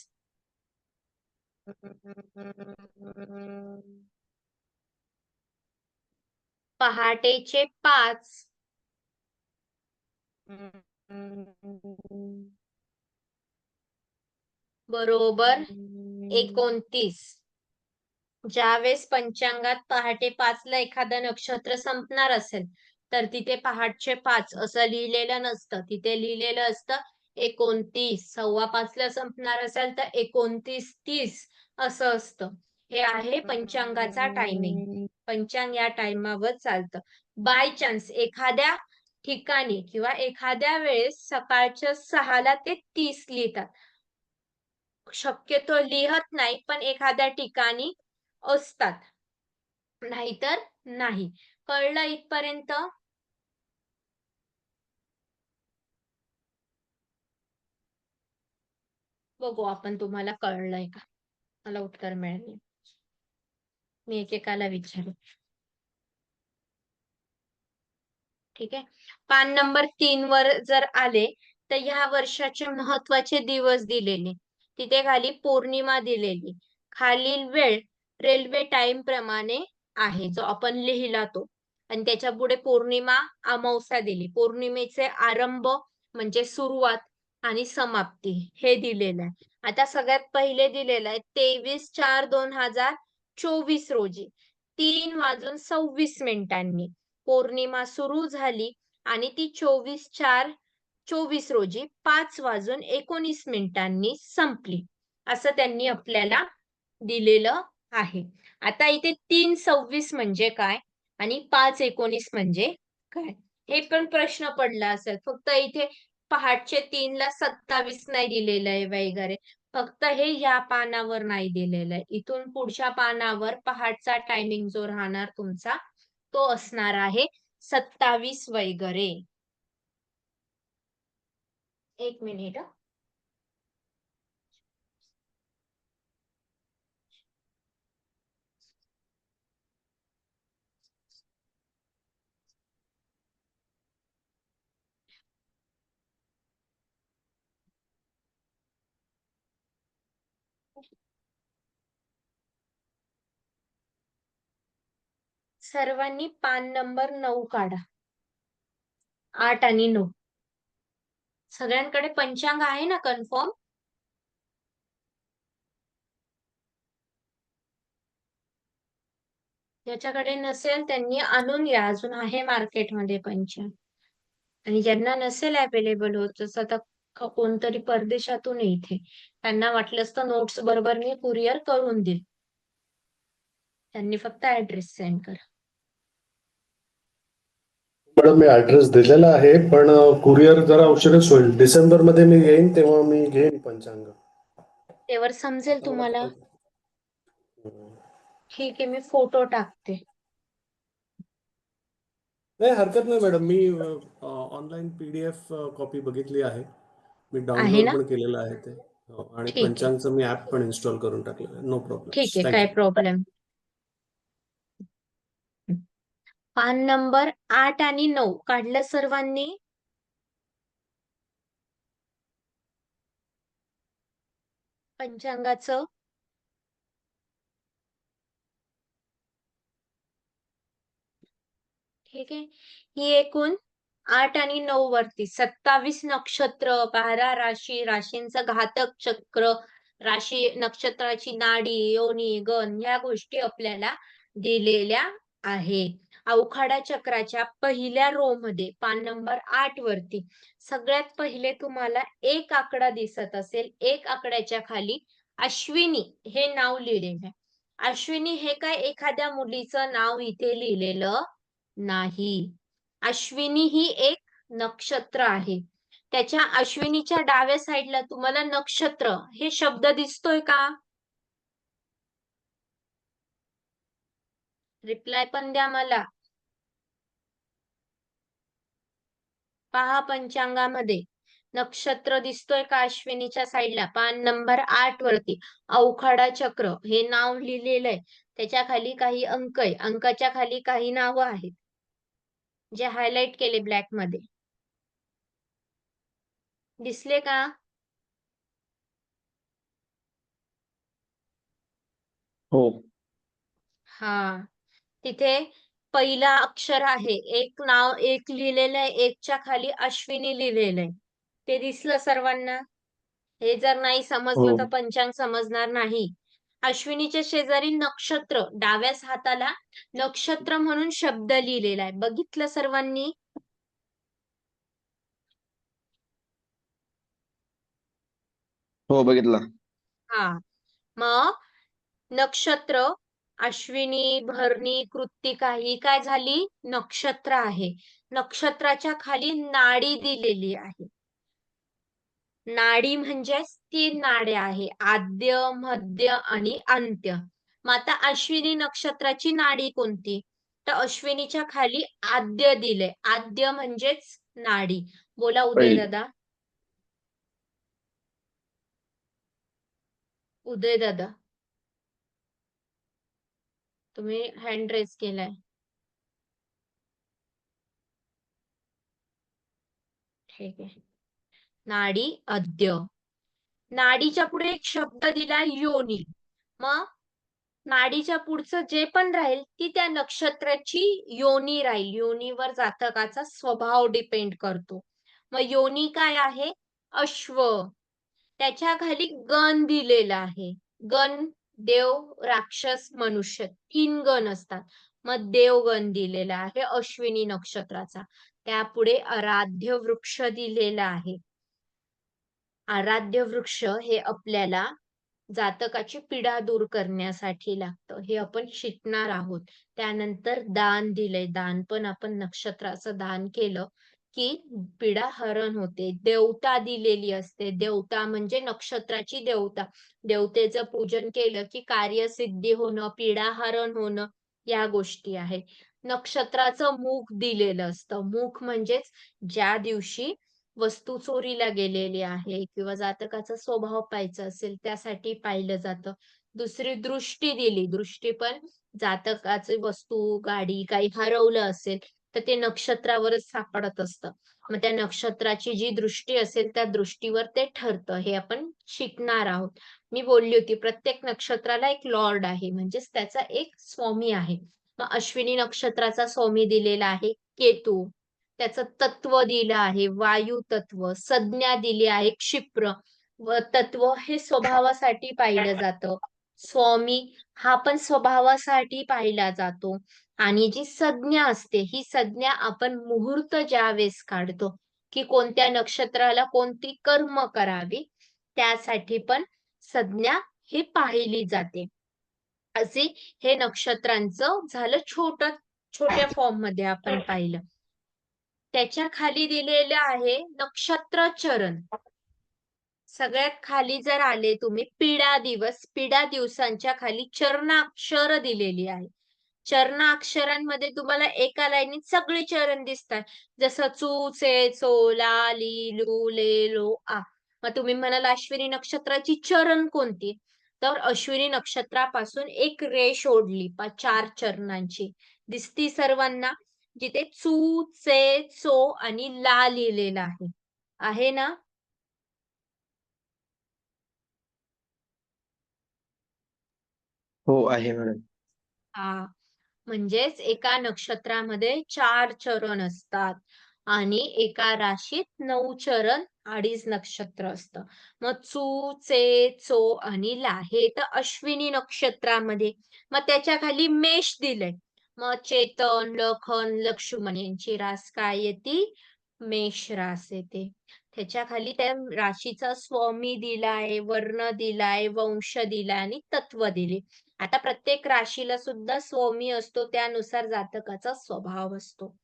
पहाटेचे 5 बरोबर 29. ज्यावेळेस पंचांगात पहाटे 5ला एखादं नक्षत्र संपणार असेल तर तिथे पहाटचे 5 असं लिहिलेलं नसतं, तिथे लिहिलेलं असतं 29. 5:15ला संपणार असेल तर 29:30 असं असतं. हे आहे पंचांगाचा टायमिंग. पंचांग या टाइमावर चालतं. बाय चान्स एखाद्या ठिकाणी किंवा एखाद्या वेळेस सकाळच्या 6ला ते 30 लिहितात. शक्यतो लिहत नाही, पण एखाद्या ठिकाणी असतात. नाहीतर नाही. कळलं इथपर्यंत? बघू आपण तुम्हाला कळलंय का? मला उत्तर मिळेल. मी एकेकाला विचारू. ठीक आहे. पान नंबर 3 वर जर आले तर ह्या वर्षाचे महत्वाचे दिवस दिलेले. तिथे खाली पौर्णिमा दिलेली. खालील वेळ रेल्वे टाइम प्रमाणे आहे जो आपण लिहिला तो. आणि त्याच्या पुढे पौर्णिमा अमावस्या दिली. पौर्णिमेचे आरंभ म्हणजे सुरुवात आणि समाप्ती हे दिलेलं आहे. आता सगळ्यात पहिले दिलेलं आहे 23/4/2024 रोजी 3:26 पौर्णिमा सुरू झाली आणि ती 24/4/24 रोजी 5:19 संपली. असं त्यांनी आपल्याला दिलेलं आहे. आता इथे 3:26 म्हणजे काय आणि 5:19 म्हणजे काय? हे पण प्रश्न पडला असेल. फक्त इथे पहाटचे 3ला 27 नाही दिलेलं आहे वगैरे. फक्त हे ह्या पानावर नाही दिलेलं आहे. इथून पुढच्या पानावर पहाटचा टायमिंग जो राहणार तुमचा तो असणार आहे 27 वगैरे. एक मिनिट. सर्वांनी पान नंबर 9 काढा. 8 आणि 9. सगळ्यांकडे पंचांग आहे ना कन्फर्म? ज्याच्याकडे नसेल त्यांनी आणून घ्या. अजून आहे मार्केटमध्ये पंचांग. आणि ज्यांना नसेल अवेलेबल होत जसं आता कोणतरी परदेशातून आहे इथे त्यांना वाटलंच तर नोट्स बरोबर मी कुरिअर करून देईल. त्यांनी फक्त ऍड्रेस सेंड करा. मॅडम मी ऍड्रेस दिलेला आहे पण कुरिअर जरा उशीरच होईल. डिसेंबरमध्ये मी येईन तेव्हा मी घेईन पंचांग. त्यावर समजेल आता तुम्हाला. वाटतं- ठीक आहे मी फोटो टाकते. नाही हरकत नाही मॅडम. मी ऑनलाईन PDF कॉपी बघितली आहे. मी आहे डाउनलोड ना? पण केलेलं आहे ते. आणि ठीक आहे. पंचांगचं मी ऍप पण इन्स्टॉल करून टाकलेलं आहे. No problem. ठीक आहे काय थँक्यू. प्रॉब्लेम. पान नंबर 8 आणि 9 काढलं सर्वांनी? पंचांगाचं. ठीक आहे. ही एकूण 8 आणि 9 वरती 27 नक्षत्र, 12 राशी, राशींचं घातक चक्र, राशी नक्षत्राची नाडी, योनी, गण या गोष्टी आपल्याला दिलेल्या आहे. अवखाडा चक्राच्या पहिल्या रो मध्ये पान नंबर 8 वरती सगळ्यात पहिले तुम्हाला एक आकडा दिसत असेल. एक आकड्याच्या खाली अश्विनी हे नाव लिहिलेलं आहे. अश्विनी हे काय एखाद्या मुलीचं नाव इथे लिहिलेलं नाही. अश्विनी ही एक नक्षत्र आहे. त्याच्या अश्विनीच्या डाव्या साईडला तुम्हाला नक्षत्र हे शब्द दिसतोय का? रिप्लाय पण द्या मला. पहा पंचांगामध्ये नक्षत्र दिसतोय का अश्विनीच्या साईडला? पान नंबर 8 वरती अवखाडा चक्र हे नाव लिहिलेलं आहे. त्याच्या खाली काही अंक आहे. अंकाच्या खाली काही नावं आहेत. जे हायलाइट केले ब्लॅक मध्ये. दिसले का? हो. हा. तिथे पहिला अक्षर आहे. एक नाव एक लिहिलेलं आहे. एकच्या खाली अश्विनी लिहिलेलं आहे. ते दिसलं सर्वांना? हे जर नाही समजलं तर हो. पंचांग समजणार नाही. अश्विनीच्या शेजारी नक्षत्र डाव्याच हाताला नक्षत्र म्हणून शब्द लिहिलेला आहे. बघितलं सर्वांनी? हो, बघितलं. हा. मग नक्षत्र अश्विनी, भरणी, कृत्तिका ही काय झाली? नक्षत्र आहे. नक्षत्राच्या खाली नाडी दिलेली आहे. नाडी म्हणजेच 3 नाड्या आहे. आद्य, मध्य आणि अंत्य. मग आता अश्विनी नक्षत्राची नाडी कोणती? तर अश्विनीच्या खाली आद्य दिले. आद्य म्हणजेच नाडी. बोला उदय पहिली. दादा. उदय दादा, तुम्ही हँड रेज केलाय. ठीक आहे. नाडी अद्य. नाडीच्या पुढे एक शब्द दिलाय योनी. मग नाडीच्या पुढचं जे पण राहील ती त्या नक्षत्राची योनी राहील. योनीवर जातकाचा स्वभाव डिपेंड करतो. मग योनी काय आहे? अश्व. त्याच्या खाली गण दिलेला आहे. गण देव, राक्षस, मनुष्य 3 गण असतात. मग देवगण दिलेला आहे अश्विनी नक्षत्राचा. त्यापुढे आराध्य वृक्ष दिलेला आहे. आराध्य वृक्ष हे आपल्याला जातकाची पीडा दूर करण्यासाठी लागतं. हे आपण शिकणार आहोत. त्यानंतर दान दिलंय. दान पण आपण नक्षत्राचं दान केलं की पीडा हरण होते. देवता दिलेली असते. देवता म्हणजे नक्षत्राची देवता. देवतेचं पूजन केलं की कार्यसिद्धी होणं, पीडा हरण होणं या गोष्टी आहेत. नक्षत्राचं मुख दिलेलं असतं. मुख म्हणजेच ज्या दिवशी वस्तू चोरीला गेलेली आहे किंवा जातकाचा स्वभाव पाहायचा असेल त्यासाठी पाहिलं जातं. दुसरी दृष्टी दिली. दृष्टी पण जातकाची वस्तू, गाडी काही हरवलं असेल तर ते नक्षत्रावरच सापडत असतं. मग त्या नक्षत्राची जी दृष्टी असेल त्या दृष्टीवर ते ठरतं. हे आपण शिकणार आहोत. मी बोलली होती प्रत्येक नक्षत्राला एक लॉर्ड आहे म्हणजेच त्याचा एक स्वामी आहे. मग अश्विनी नक्षत्राचा स्वामी दिलेला आहे केतू. त्याचं तत्व दिलं आहे वायू तत्व. संज्ञा दिली आहे क्षिप्र. व तत्व हे स्वभावासाठी पाहिलं जातं. स्वामी हा पण स्वभावासाठी पाहिला जातो. आणि जी संज्ञा असते ही संज्ञा आपण मुहूर्त ज्यावेळेस काढतो की कोणत्या नक्षत्राला कोणती कर्म करावी त्यासाठी पण संज्ञा ही पाहिली जाते. असे हे नक्षत्रांचं झालं छोट्या फॉर्म मध्ये आपण पाहिलं. त्याच्या खाली दिलेलं आहे नक्षत्र चरण. सगळ्यात खाली जर आले तुम्ही पीडा दिवस, पीडा दिवसांच्या खाली चरणाक्षर दिलेली आहे. चरणाक्षरांमध्ये तुम्हाला एका लाईनीत सगळे चरण दिसतात. जसं चू, चे, चो, ला, ली, लू, ले, लो, आ. मग तुम्ही म्हणाल अश्विनी नक्षत्राची चरण कोणती? तर अश्विनी नक्षत्रापासून एक रेष ओढली 4 चरणांची. दिसती सर्वांना? जिथे चू, चे, चो आणि ला लिहिलेलं आहे. आहे ना? हो, आहे मॅडम. हा. म्हणजेच एका नक्षत्रामध्ये 4 चरण असतात आणि एका राशीत 9 चरण 2.5 नक्षत्र असतं. मग चू, चे, चो आणि ला हे तर अश्विनी नक्षत्रामध्ये. मग त्याच्या खाली मेष दिलंय. मग चेतन, लखन, लक्ष्मण यांची रास काय येते? मेष रास येते. त्याच्या खाली त्या राशीचा स्वामी दिलाय, वर्ण दिलाय, वंश दिलाय आणि तत्व दिले. आता प्रत्येक राशीला सुद्धा स्वामी असतो त्यानुसार जातकाचा स्वभाव असतो.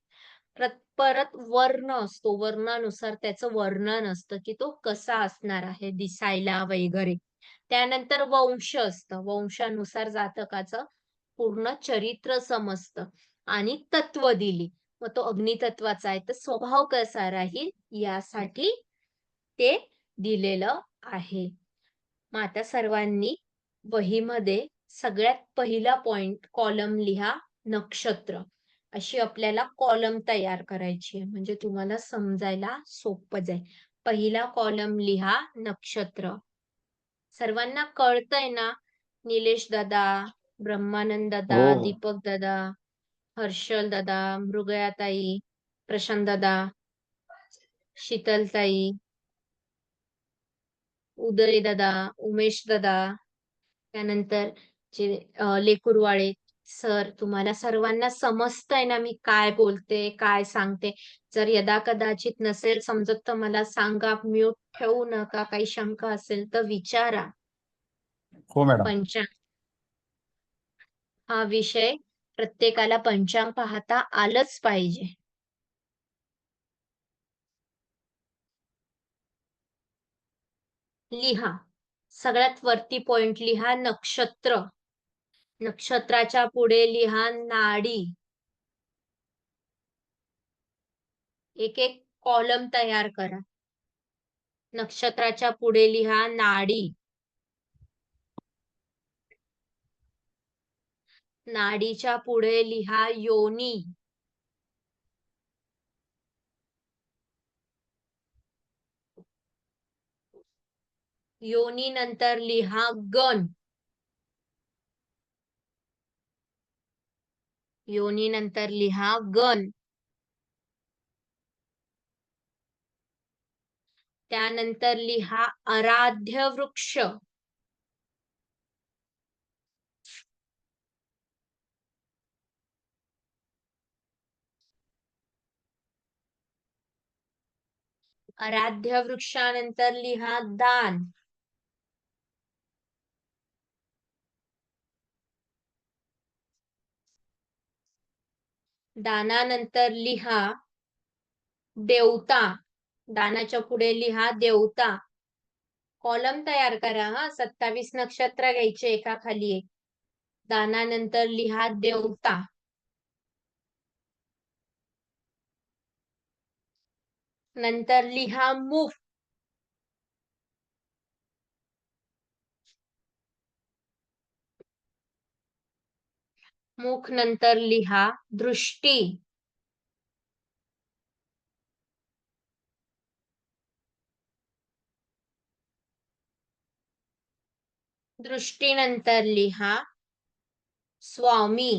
परत वर्ण असतो. वर्णानुसार त्याचं वर्णन असतं की तो कसा असणार आहे दिसायला वगैरे. त्यानंतर वंश असतं. वंशानुसार जातकाचं पूर्ण चरित्र समजतं आणि तत्व दिली. मग तो अग्नितत्वाचा आहे तर स्वभाव कसा राहील यासाठी ते दिलेलं आहे. मग आता सर्वांनी वहीमध्ये सगळ्यात पहिला पॉइंट कॉलम लिहा नक्षत्र. अशी आपल्याला कॉलम तयार करायची आहे, म्हणजे तुम्हाला समजायला सोपं जाईल. पहिला कॉलम लिहा नक्षत्र. सर्वांना कळतंय ना? निलेश दादा, ब्रह्मानंद दादा, हो. दीपक दादा, हर्षल दादा, मृगयाताई, प्रशांत दादा, शीतलताई, उदय दादा, उमेश दादा, त्यानंतर जे लेकुरवाळे सर, तुम्हाला सर्वांना समजतंय ना मी काय बोलते, काय सांगते? जर यदा कदाचित नसेल समजत तर मला सांगा, म्यूट ठेवू नका. काही शंका असेल तर विचारा. हो मॅडम. पंचांग हा विषय प्रत्येकाला पंचांग पाहता आलंच पाहिजे. लिहा. सगळ्यात वरती पॉइंट लिहा नक्षत्र. नक्षत्राच्या पुढे लिहा नाडी. एक एक कॉलम तयार करा. नक्षत्राच्या पुढे लिहा नाडी. नाडीच्या पुढे लिहा योनी. योनी नंतर लिहा गण. योनी नंतर लिहा गण. त्यानंतर लिहा आराध्य वृक्ष. आराध्य वृक्षानंतर लिहा दान. दानानंतर लिहा देवता. दानाच्या पुढे लिहा देवता. कॉलम तयार करा हा. 27 नक्षत्र घ्यायचे एका खाली एक. दानानंतर लिहा देवता. नंतर लिहा मुख. मुख नंतर लिहा दृष्टी. दृष्टीनंतर लिहा स्वामी.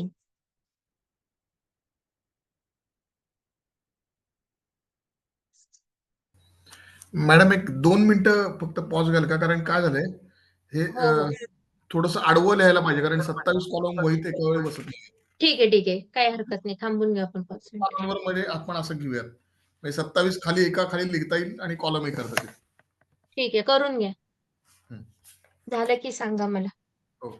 मॅडम एक 2 मिनिटं फक्त पॉज घ्याल का? कारण काय झालंय हे हो हो थोडस आडवं लिहायला पाहिजे, कारण 27 कॉलम वहीत एका वेळी बसत नाही. ठीक आहे ठीक आहे, काही हरकत नाही. थांबून घ्या आपण 5 मिनिटं. कॉलमवर मध्ये आपण असं घेऊयात, म्हणजे 27 खाली एका खाली लिहिता येईल आणि कॉलमही करता येईल. ठीक आहे, करून घ्या. हम्म. झालं की सांगा मला. हो.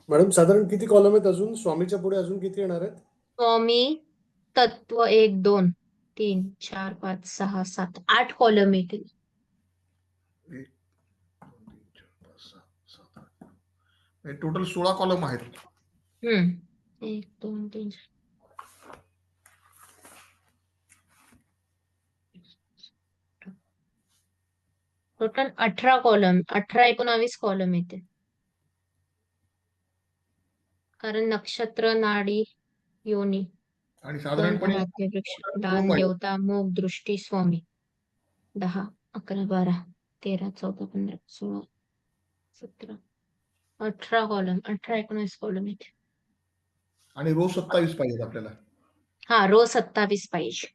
मॅडम साधारण किती कॉलम आहेत अजून? स्वामीच्या पुढे अजून किती येणार आहेत? स्वामी तत्व 1 2 3 4 5 6 7 8 कॉलम येतील. 1 2 3 4 5 6 7 8 टोटल 16 कॉलम आहेत. 1 2 3 टोटल 18 कॉलम, 18 19 कॉलम येते. कारण नक्षत्र, नाडी, योनी, आणि गण, साधारणपणे आराध्य वृक्ष, दान, कॉलम आहेत. देवता, मुख, दृष्टी, स्वामी. 10 11 12 13 14 15 16 17 18 कॉलम, 18 19 कॉलम येते. आणि रोज 27 पाहिजेत आपल्याला. हा, रोज 27 पाहिजे.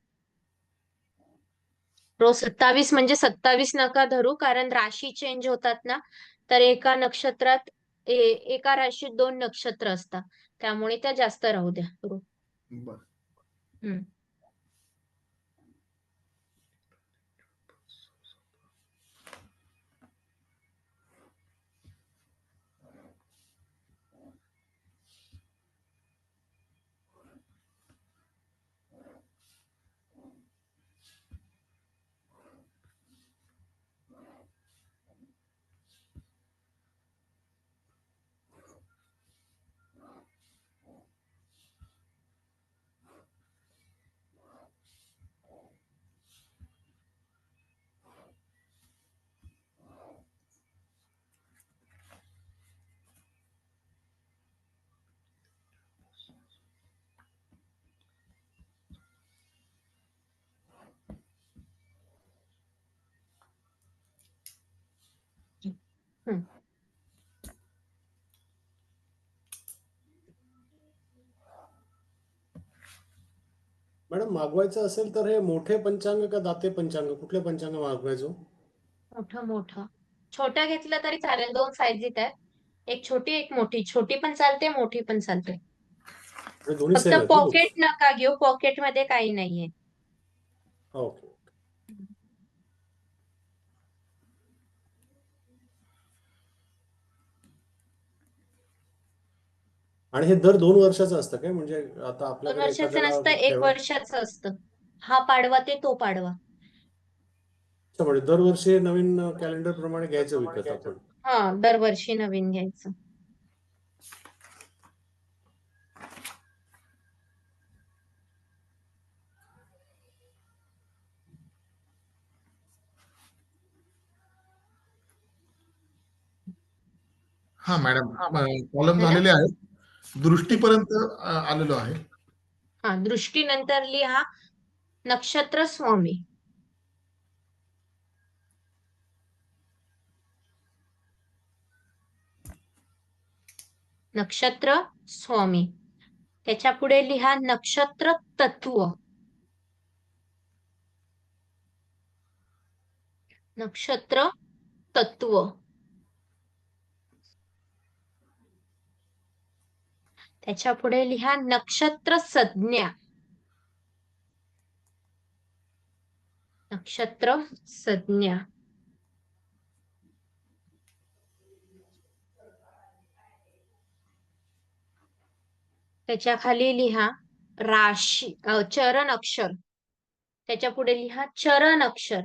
रोज 27 म्हणजे 27 नका धरू, कारण राशी चेंज होतात ना. तर एका नक्षत्रात एका राशीत 2 नक्षत्र असतात, त्यामुळे त्या जास्त राहू द्या रोज. बरं. हम्म. हं. मॅडम मागवायचं असेल तर हे मोठे पंचांग का दाते पंचांग कुठले पंचांग मागवायचो? मोठं छोटं घेतलं तरी चालेल, 2 साईज आहेत. एक छोटी एक मोठी, छोटी पण चालते मोठी पण चालते. हे दोन्ही फक्त सेम आहेत ना पॉकेट बुक्स? नका घेऊ, पॉकेट मध्ये काही नाहीये. ओके. आणि हे दर 2 वर्षाचं असतं काय? म्हणजे आता 2 आपल्याकडे वर्षाचं एखाद्याला नसतं, 1 ठेवाय वर्षाचं असतं. हा पाडवा ते तो पाडवा. अच्छा, म्हणजे दरवर्षी हे नवीन कॅलेंडर प्रमाणे घ्यायचं विकत आपण. हा, दरवर्षी नवीन घ्यायचं. हा मॅडम, कॉलम झालं? झालेले आहेत. दृष्टीपर्यंत आलेलो आहे. हा, दृष्टीनंतर लिहा नक्षत्र स्वामी. नक्षत्र स्वामी. त्याच्या पुढे लिहा नक्षत्र तत्व. नक्षत्र तत्व. त्याच्या पुढे लिहा नक्षत्र संज्ञा. नक्षत्र संज्ञा. त्याच्या खाली लिहा राशी चरण अक्षर. त्याच्या पुढे लिहा चरण अक्षर.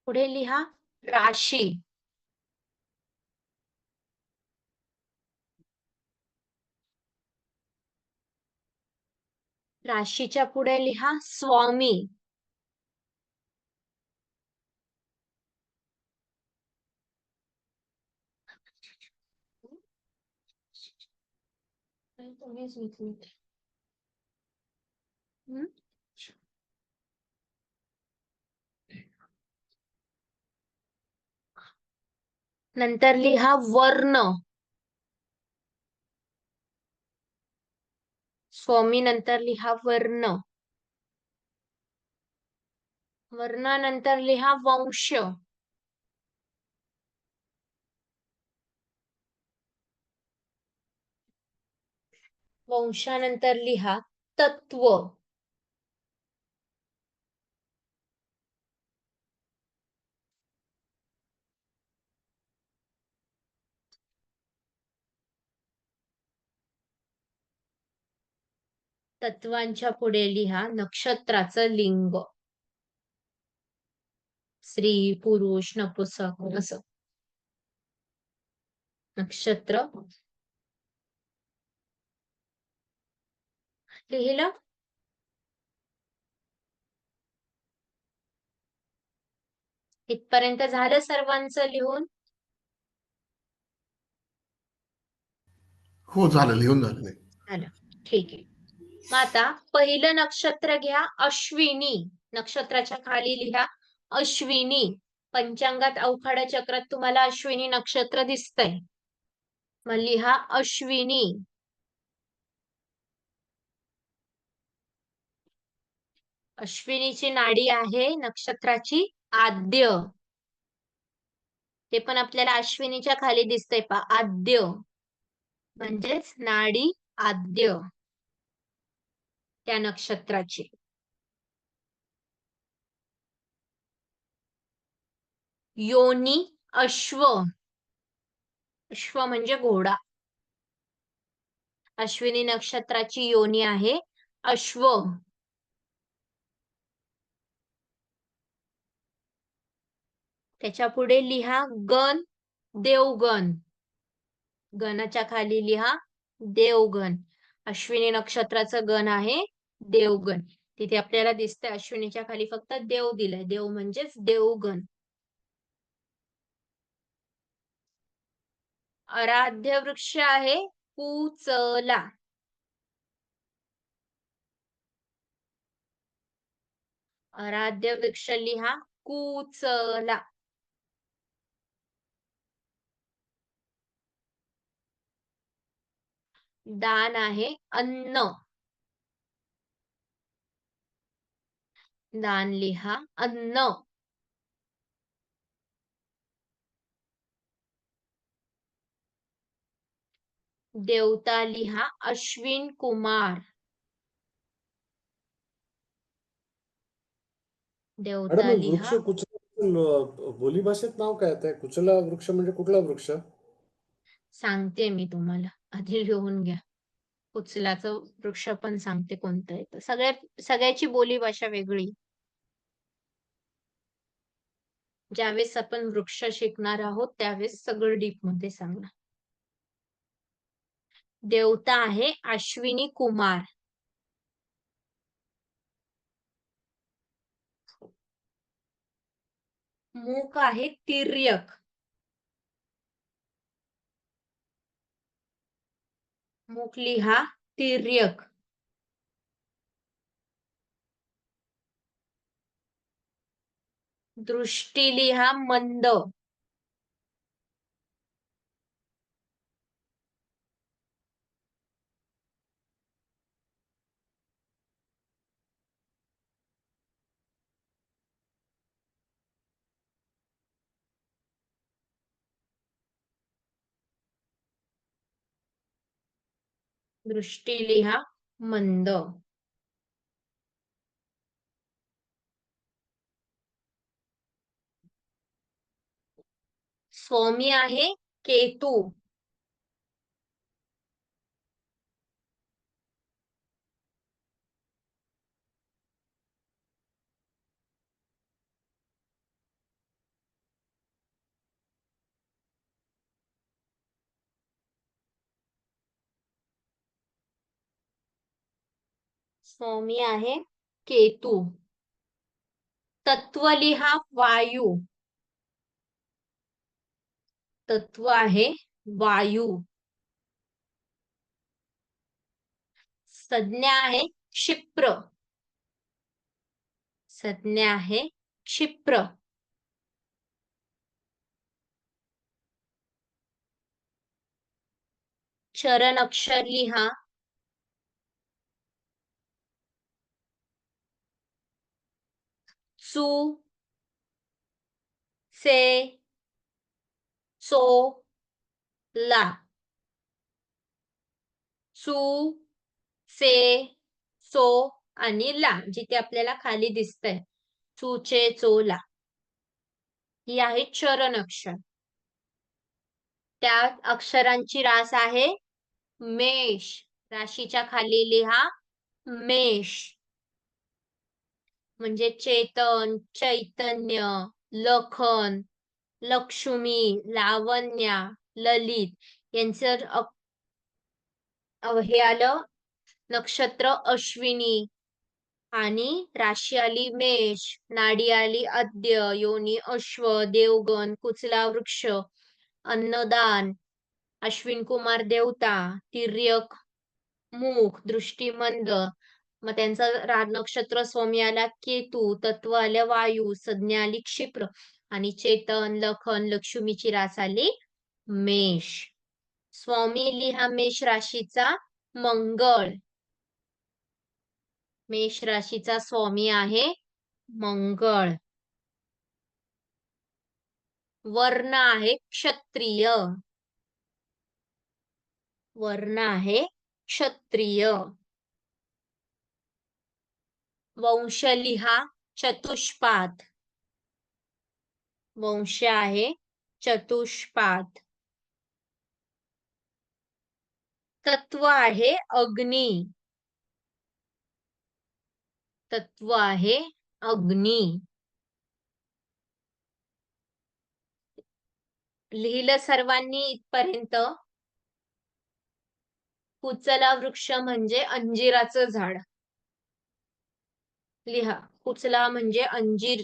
पुढे लिहा राशी. राशीच्या पुढे लिहा स्वामी. नंतर लिहा वर्ण. स्वामी नंतर लिहा वर्ण. वर्णानंतर लिहा वंश. वंशानंतर लिहा तत्व. तत्वांच्या पुढे लिहा नक्षत्राचं लिंग. स्त्री, पुरुष, नपुंसक असं. नक्षत्र लिहिलं. इथपर्यंत झालं सर्वांचं लिहून? हो, झालं, लिहून झालेलं आहे. झालं, ठीक आहे. मग आता पहिलं नक्षत्र घ्या अश्विनी. नक्षत्राच्या खाली लिहा अश्विनी. पंचांगात अवखाडा चक्रात तुम्हाला अश्विनी नक्षत्र दिसतंय. मग लिहा अश्विनी. अश्विनीची नाडी आहे नक्षत्राची आद्य. ते पण आपल्याला अश्विनीच्या खाली दिसतंय पहा, आद्य म्हणजेच नाडी आद्य त्या नक्षत्राची. योनी अश्व. अश्व म्हणजे घोडा. अश्विनी नक्षत्राची योनी आहे अश्व. त्याच्या पुढे लिहा गण, देवगण. गणाच्या खाली लिहा देवगण. अश्विनी नक्षत्राचं गण आहे देवगण. तिथे आपल्याला दिसतंय अश्विनीच्या खाली फक्त देव दिलंय. देव म्हणजेच देवगण. आराध्य वृक्ष आहे पूचला. आराध्य वृक्ष लिहा कुचला. दान आहे अन्न. दान लिहा अन्न. देवता लिहा अश्विन कुमार. देवता मॅडम हे वृक्ष लिहा. कुचला बोली भाषेत नाव काय आहे? कुचला वृक्ष म्हणजे कुठला वृक्ष? सांगते मी तुम्हाला, आधी लिहून घ्या. उचलाचं वृक्ष पण सांगते कोणतं आहे तर. सगळ्याची बोली भाषा वेगळी. ज्यावेळेस आपण वृक्ष शिकणार आहोत त्यावेळेस सगळं डीप मध्ये सांगणार. देवता आहे अश्विनी कुमार. मुख आहे तिर्यक. मुख लिहा तिर्यक. दृष्टी लिहा मंद. दृष्टी लिहा मंद. स्वामी आहे केतू. स्वामी आहे केतू. तत्व लिहा वायू. तत्व आहे वायू. संज्ञा आहे क्षिप्र. संज्ञा आहे क्षिप्र. चरण अक्षर लिहा चू से सो ला. चू से सो आणि ला जिथे आपल्याला खाली दिसतंय चूचे चोला ही आहे चरण अक्षर. त्या अक्षरांची रास आहे मेष. राशीच्या खाली लिहा मेष. म्हणजे चेतन, चैतन्य, लखन, लक्ष्मी, लावण्या, ललित यांचं हे आलं नक्षत्र अश्विनी आणि राशी आली मेष. नाडी आली आद्य, योनी अश्व, देवगण, कुचला वृक्ष, अन्नदान, अश्विन कुमार देवता, तिर्यक मुख, दृष्टी मंद. मग त्यांचा नक्षत्र स्वामी आला केतू, तत्व आलं वायू, संज्ञा आली क्षिप्र आणि चेतन, लखन, लक्ष्मीची रास आली मेष. स्वामी लिहा मेष राशीचा मंगळ. मेष राशीचा स्वामी आहे मंगळ. वर्ण आहे क्षत्रिय. वर्ण आहे क्षत्रिय. वंश लिहा चतुष्पाद. वंश आहे चतुष्पाद. तत्व आहे अग्नी. तत्व आहे अग्नी. लिहिलं सर्वांनी इथपर्यंत? कुचला वृक्ष म्हणजे अंजिराचं झाड. लिहा कुचला म्हणजे अंजीर.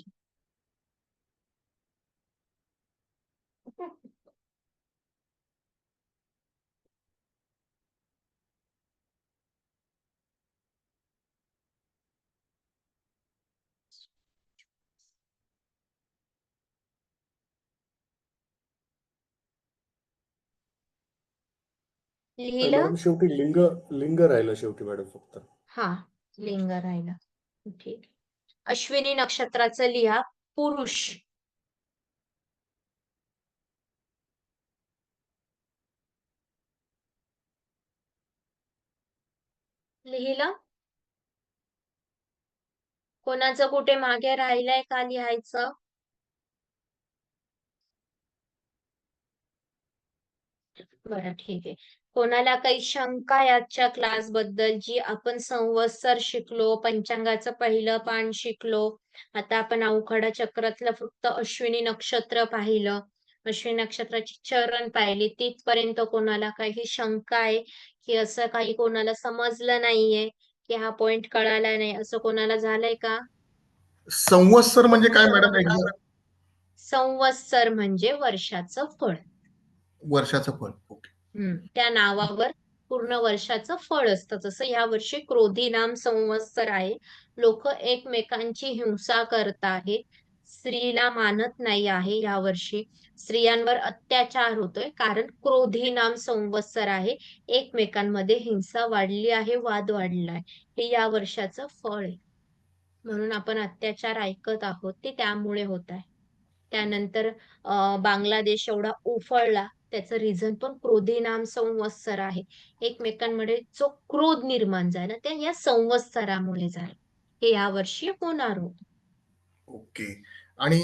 लिहिलं? मॅडम शेवटी लिंग लिंग राहिलं शेवटी मॅडम फक्त. हा, लिंग राहिलं. ठीक. अश्विनी नक्षत्राचं लिहा पुरुष. लिहिलं? कोणाचं कुठे मागे राहिलंय का लिहायचं? बरं, ठीक आहे. कोणाला काही शंका आहे आजच्या क्लास बद्दल? जी आपण संवत्सर शिकलो, पंचांगाचं पहिलं पान शिकलो, आता आपण अवघड चक्रातलं फक्त अश्विनी नक्षत्र पाहिलं, अश्विनी नक्षत्राची चरण पाहिली, तिथपर्यंत कोणाला काही शंका आहे की असं काही कोणाला समजलं नाहीये की हा पॉइंट कळाला नाही, असं कोणाला झालंय का? संवत्सर म्हणजे काय मॅडम एक्झॅक्ट? संवत्सर म्हणजे वर्षाचं फळ. वर्षाचं फळ. ओके. त्या नावावर पूर्ण वर्षाचं फळ असतं. जसं या वर्षी क्रोधी नाम संवत्सर आहे. लोक एकमेकांची हिंसा करत आहेत. स्त्रीला मानत नाही आहे या वर्षी. स्त्रियांवर अत्याचार होतोय कारण क्रोधी नाम संवत्सर आहे. एकमेकांमध्ये हिंसा वाढली आहे, वाद वाढला आहे. हे या वर्षाचं फळ आहे. म्हणून आपण अत्याचार ऐकत आहोत ते त्यामुळे होत आहे. त्यानंतर बांगलादेश एवढा उफाळला त्याचं रिझन पण क्रोधी नाम संवत्सर आहे. एकमेकांमध्ये जो क्रोध निर्माण झाला ते या संवत्सरामुळे झाला. हे या वर्षी होणार होत. ओके. आणि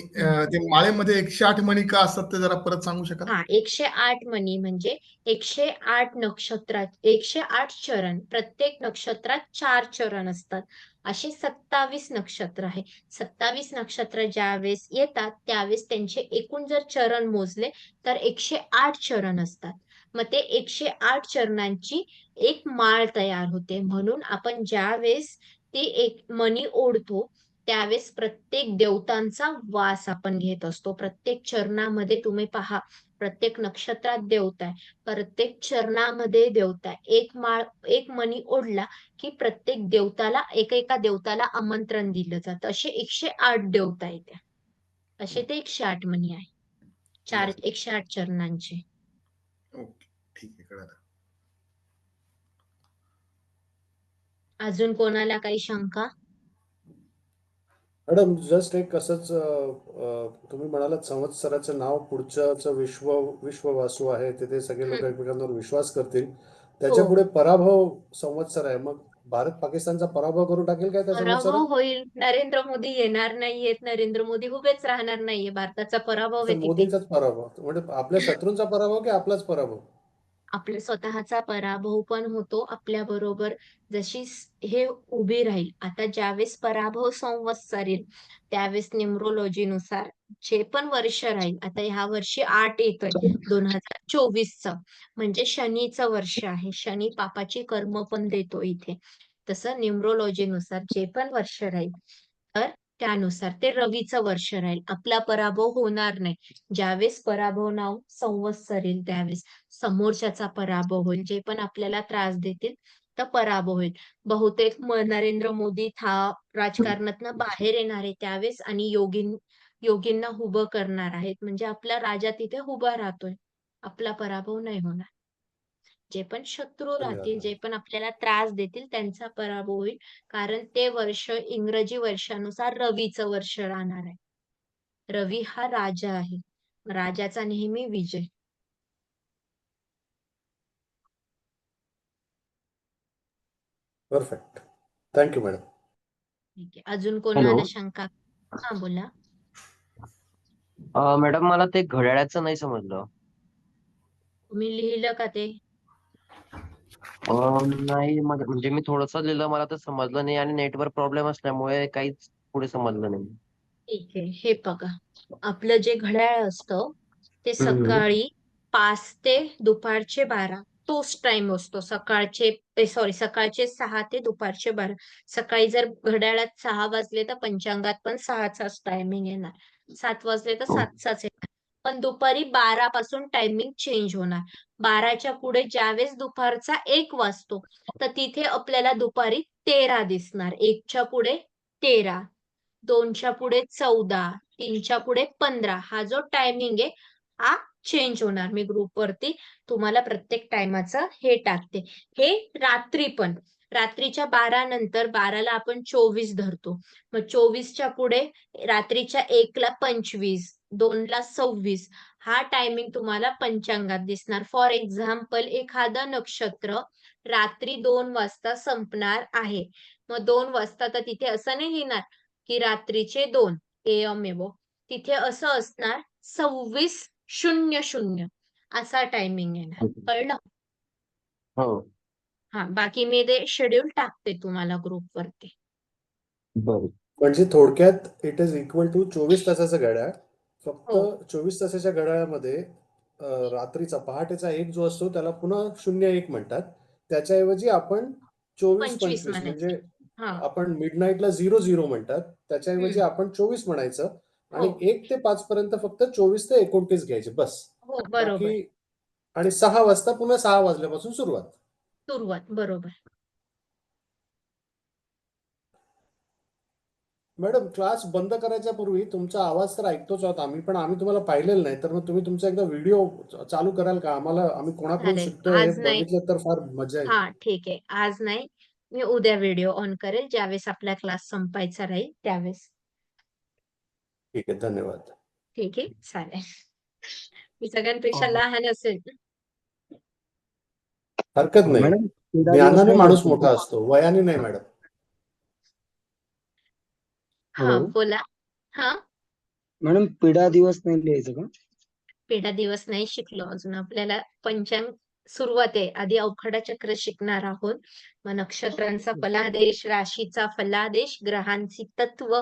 ते माळेमध्ये 108 मणी का असतात ते जरा परत सांगू शकाल? हा, 108 मणी म्हणजे 108 नक्षत्रात 108 चरण. प्रत्येक नक्षत्रात 4 चरण असतात. अशी 27 नक्षत्र आहे. 27 नक्षत्र ज्यावेळेस येतात त्यावेळेस त्यांचे एकूण जर चरण मोजले तर 108 चरण असतात. मग ते 108 चरणांची एक माळ तयार होते. म्हणून आपण ज्यावेळेस ती एक मणी ओढतो त्यावेळेस प्रत्येक देवतांचा वास आपण घेत असतो. प्रत्येक चरणामध्ये तुम्ही पहा, प्रत्येक नक्षत्रात देवता आहे, प्रत्येक चरणामध्ये देवता आहे. एक मणी ओढला की प्रत्येक देवताला एकेका देवताला आमंत्रण दिलं जातं. असे 108 देवता आहेत त्या. असे ते 108 मणी आहे. 108 चरणांचे. ओके, ठीक आहे, कळलं. अजून कोणाला काही शंका? मॅडम जस्ट एक असंच तुम्ही म्हणालात संवत्सराचं नाव पुढच्याचं विश्ववासू आहे, तिथे सगळे लोक एकमेकांवर विश्वास करतील. त्याच्या पुढे पराभव संवत्सर आहे. मग भारत पाकिस्तानचा पराभव करून टाकेल काय त्या पराभव संवत्सरात? होईल. नरेंद्र मोदी येणार नाहीयेत. नरेंद्र मोदी उभेच राहणार नाहीये. भारताचा पराभव आहे असं तिथे. मोदींचाच पराभव म्हणजे आपल्या शत्रूंचा पराभव की आपलाच पराभव? आपल्या स्वतःचा पराभव पण होतो आपल्या बरोबर. जशी हे उभी राहील आता ज्यावेळेस पराभव संवत्सरील त्यावेळेस न्यूमरोलॉजीनुसार जे पण वर्ष राहील, आता ह्या वर्षी 8 येतोय 2024चं, म्हणजे शनीचं वर्ष आहे. शनी पापाची कर्म पण देतो इथे. तसं न्यूमरोलॉजीनुसार जे पण वर्ष राहील तर त्यानुसार ते रवीचं वर्ष राहील. आपला पराभव होणार नाही. ज्यावेळेस पराभव नाव संवत्सरील त्यावेळेस समोरच्याचा पराभव होईल. जे पण आपल्याला त्रास देतील तर पराभव होईल. बहुतेक नरेंद्र मोदी राजकारणातनं बाहेर येणार आहे त्यावेळेस आणि योगींना उभं करणार आहेत. म्हणजे आपला राजा तिथे उभा राहतोय. आपला पराभव नाही होणार. जे पण शत्रू धन्यवाद राहतील, जे मॅडम. पण आपल्याला त्रास देतील त्यांचा पराभव होईल. कारण ते वर्ष इंग्रजी वर्षानुसार रवीचं वर्ष राहणार आहे. रवी हा राजा आहे. राजाचा नेहमी विजय. परफेक्ट. Thank you madam. ठीक आहे. अजून कोणाला हॅलो. शंका? हा, बोला. मॅडम मला ते घड्याळाचं नाही समजलं. तुम्ही लिहिलं का ते? नाही म्हणजे मी थोडंसं लिहिलं, मला तर समजलं नाही आणि नेटवर प्रॉब्लेम असल्यामुळे काहीच पुढे समजलं नाही. ठीक आहे. हे बघा, आपलं जे घड्याळ असतं ते हम्म. सकाळी 5 ते दुपारचे 12 तोच टाइम असतो. सकाळचे 6 ते दुपारचे 12. सकाळी जर घड्याळात 6 वाजले तर पंचांगात पण 6चाच टायमिंग येणार. 7 वाजले तर 7चाच येणार. पण दुपारी 12 पासून टायमिंग चेंज होणार. 12च्या पुढे ज्यावेळेस दुपारचा 1 वाजतो तर तिथे आपल्याला दुपारी 13 दिसणार. 1च्या पुढे 13, 2च्या पुढे 14, 3च्या पुढे 15. हा जो टायमिंग आहे हा चेंज होणार. मी ग्रुपवरती तुम्हाला प्रत्येक टायमाचं हे टाकते. हे रात्री पण. रात्रीच्या 12 नंतर 12ला आपण 24 धरतो. मग 24च्या पुढे रात्रीच्या 1ला 25, 2ला 26 हा टायमिंग तुम्हाला पंचांगात दिसणार. फॉर एक्झाम्पल एखादं नक्षत्र रात्री 2 वाजता संपणार आहे. मग 2 वाजता तर तिथे असं नाही लिहिणार की रात्रीचे 2 AM एवो. तिथे असं असणार 26:00 असा टायमिंग येणार. कळलं? हो. हा, बाकी मी ते शेड्यूल टाकते तुम्हाला ग्रुपवरती. बरं. म्हणजे थोडक्यात इट इज इक्वल टू 24 तासाचं घड्याळ. फक्त हो. 24 तासाच्या घड्याळामध्ये रात्रीचा पहाटेचा 1 जो असतो त्याला पुन्हा 01 म्हणतात. त्याच्याऐवजी आपण 25 24-25 म्हणायचं. म्हणजे हा. आपण मिडनाईटला 00 म्हणतात. त्याच्याऐवजी हम्म. आपण 24 म्हणायचं आणि हो. 1 ते 5 पर्यंत फक्त 24 ते 29 घ्यायचे बस. हो, बरोबर. बाकी आणि 6 वाजता पुन्हा 6 वाजल्यापासून सुरुवात. सुरुवात. बरोबर. मॅडम क्लास बंद करायच्या पूर्वी तुमचा आवाज तर ऐकतोच आहोत आम्ही, पण आम्ही तुम्हाला पाहिलेलं नाही. तर मग तुम्ही तुमचा एकदा व्हिडिओ चालू कराल का? आम्ही कोणाकडून चालेल. शिकतोय हे आज नाही. बघितलं तर फार मजा येईल. हा, ठीक आहे. आज नाही. मी उद्या व्हिडिओ ऑन करेल ज्यावेळेस आपला क्लास संपायचा राहील त्यावेळेस. ठीक आहे, धन्यवाद. ठीक आहे, चालेल. मी सगळ्यांपेक्षा लहान असेल. हरकत नाही. मॅडम पिढा दिवस ज्ञानाने नाही माणूस लिहायचा मोठा का? असतो, वयाने नाही मॅडम. हा, हॅलो बोला. हा, मॅडम पिढा दिवस नाही लिहायचं का? पेढा दिवस नाही शिकलो अजून. आपल्याला पंचांग सुरुवात आहे. आधी अवखडा चक्र शिकणार आहोत. मग नक्षत्रांचा फलादेश, राशीचा फलादेश, ग्रहांची तत्व,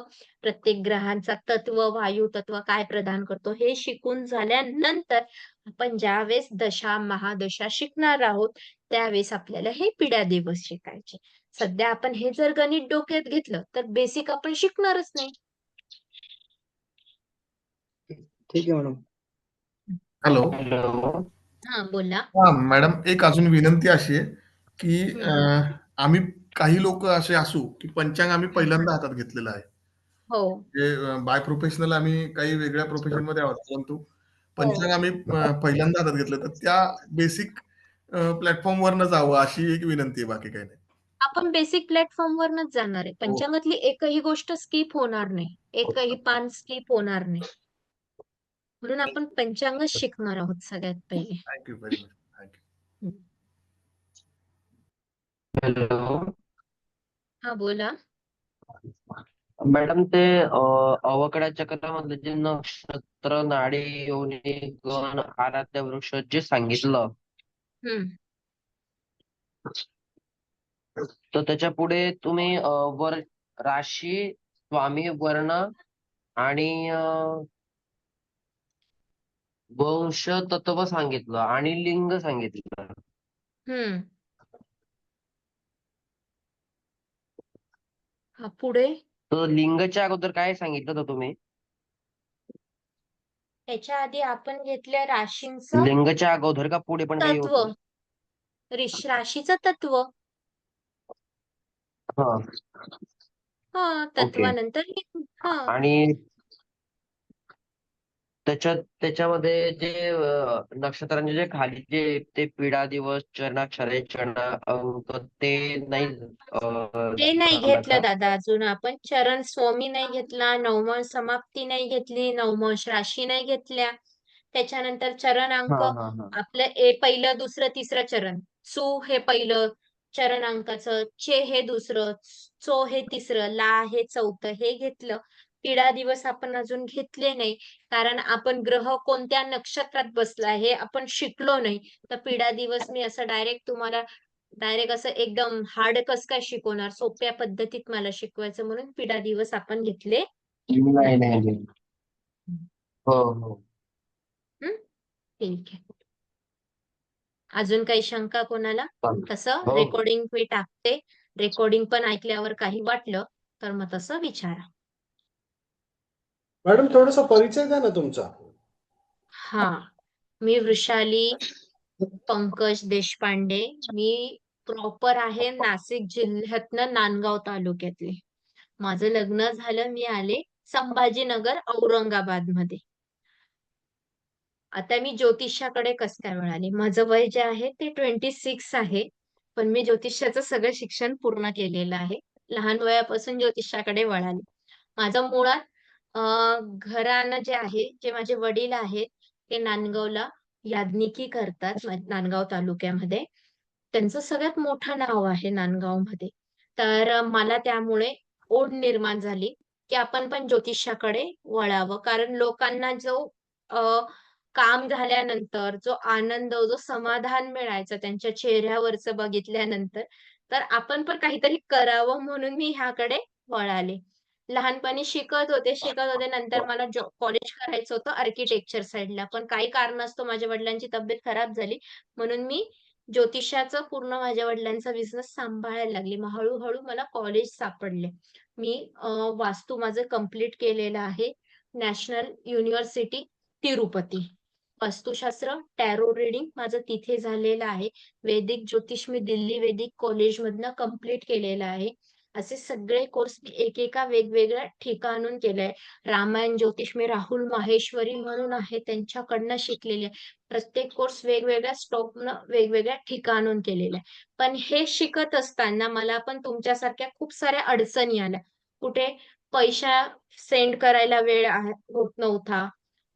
प्रत्येक ग्रहांचा तत्व, वायू तत्व काय प्रदान करतो हे शिकून झाल्यानंतर आपण ज्यावेळेस दशा महादशा शिकणार आहोत त्यावेळेस आपल्याला हे पिढ्या दिवस शिकायचे. सध्या आपण हे जर गणित डोक्यात घेतलं तर बेसिक आपण शिकणारच नाही. ठीक आहे मॅडम. हॅलो. हॅलो. हा, बोला. हा मॅडम, एक अजून विनंती अशी आहे की आम्ही काही लोक असे असू की पंचांग आम्ही पहिल्यांदा हातात घेतलेलं आहे. हो. बाय प्रोफेशनल आम्ही काही वेगळ्या प्रोफेशन मध्ये आहोत, परंतु पंचांग हो. आम्ही पहिल्यांदा हातात घेतलं, तर त्या बेसिक प्लॅटफॉर्म वर न जावं अशी एक विनंती आहे, बाकी काही नाही. आपण बेसिक प्लॅटफॉर्म वरनच जाणार आहे. हो. पंचांगातली एकही गोष्ट स्किप होणार नाही. एकही पान स्किप होणार नाही. म्हणून आपण पंचांगच शिकणार आहोत सगळ्यात पहिले. Thank you very much. Thank you. Hello. हा, बोला. मॅडम ते अवकड्या चक्रामधले जे नक्षत्र, नाडी, योनी, गण, आराध्य वृक्ष जे सांगितलं, हम्म. तर त्याच्या पुढे तुम्ही वर राशी, स्वामी, वर्ण आणि वंश तत्व सांगितलं आणि लिंग सांगितलं. हम्म. हा, पुढे तर लिंगच्या अगोदर काय सांगितलं होतं तुम्ही? त्याच्या आधी आपण घेतल्या राशींचं लिंगच्या अगोदर का पुढे पण काही तत्व. होतं? राशीचं तत्व. हा. हा, ओके. तत्वानंतर लिंग. हा. आणि त्याच्यामध्ये जे नक्षत्रांचे जे खाली जे ते पिढा दिवस, चरणाक्षरे, चरण अंक ते नाही ते नाही झालं घेतलं का? दादा अजून आपण. चरण स्वामी नाही घेतला, नवमांश समाप्ती नाही घेतली, नवमांश राशी नाही घेतल्या. त्याच्यानंतर चरण अंक हा हा हा. आपलं पहिलं, दुसरं, तिसरं चरण. सु हे पहिलं चरण अंकाचं, चे हे दुसरं, चो हे तिसरं, ला हे चौथं हे घेतलं. पिढा दिवस आपण अजून घेतले नाही कारण आपण ग्रह कोणत्या नक्षत्रात बसला हे आपण शिकलो नाही. तर पिढा दिवस मी असं डायरेक्ट असं एकदम हार्ड कस काय शिकवणार, सोप्या पद्धतीत मला शिकवायचं म्हणून पिढा दिवस आपण घेतले नाही नाही. नाही नाही. हो हो. ठीक आहे. अजून काही शंका कोणाला? चालेल. तसं हो हो. रेकॉर्डिंग मी टाकते. रेकॉर्डिंग पण ऐकल्यावर काही वाटलं तर मग तसं विचारा. मॅडम थोडासा परिचय द्या ना तुमचा. हा, मी वृषाली पंकज देशपांडे. मी प्रॉपर आहे नाशिक जिल्ह्यातनं नांदगाव तालुक्यातले. माझं लग्न झालं, मी आले संभाजीनगर औरंगाबाद मध्ये. आता मी ज्योतिषाकडे कसं काय वळाले? माझं वय जे आहे ते 26 आहे. पण मी ज्योतिषाचं सगळं शिक्षण पूर्ण केलेलं आहे. लहान वयापासून ज्योतिषाकडे वळाले. माझं मुळात अ, घराणं जे आहे, जे माझे वडील आहेत, ते नांदगावला यादनिकी करतात, नांदगाव तालुक्यामध्ये. त्यांचं सगळ्यात मोठं नाव आहे नांदगावमध्ये. तर मला त्यामुळे ओढ निर्माण झाली, की आपण पण ज्योतिषाकडे वळावं. कारण लोकांना जो अ, काम झाल्यानंतर जो आनंद, जो समाधान मिळायचं त्यांच्या चेहऱ्यावरचं बघितल्यानंतर, तर आपण पण काहीतरी करावं म्हणून मी ह्याकडे वळाले. लहानपणी शिकत होते. नंतर मला कॉलेज करायचं होतं आर्किटेक्चर साइडला. पण काही कारणास्तव माझ्या वडिलांची तब्येत खराब झाली. म्हणून मी ज्योतिषाचं पूर्ण माझ्या वडिलांचा बिझनेस सांभाळायला लागली. मग हळू मला कॉलेज सापडले. मी वास्तू माझं कंप्लीट केलेलं आहे. National university Tirupati. Vastushastra, tarot reading माझं तिथे झालेलं आहे. वैदिक ज्योतिष मी दिल्ली वैदिक कॉलेजमधनं कंप्लीट केलेलं आहे. असे सगळे कोर्स मी एकेका वेगवेगळ्या ठिकाणून केले. रामायण ज्योतिष मी राहुल माहेश्वरी म्हणून आहे त्यांच्याकडनं शिकलेले आहे. प्रत्येक कोर्स वेगवेगळ्या स्टॉकनं वेगवेगळ्या ठिकाणून केलेला आहे. पण हे शिकत असताना मला पण तुमच्यासारख्या खूप साऱ्या अडचणी आल्या. कुठे पैसा सेंड करायला होत नव्हता.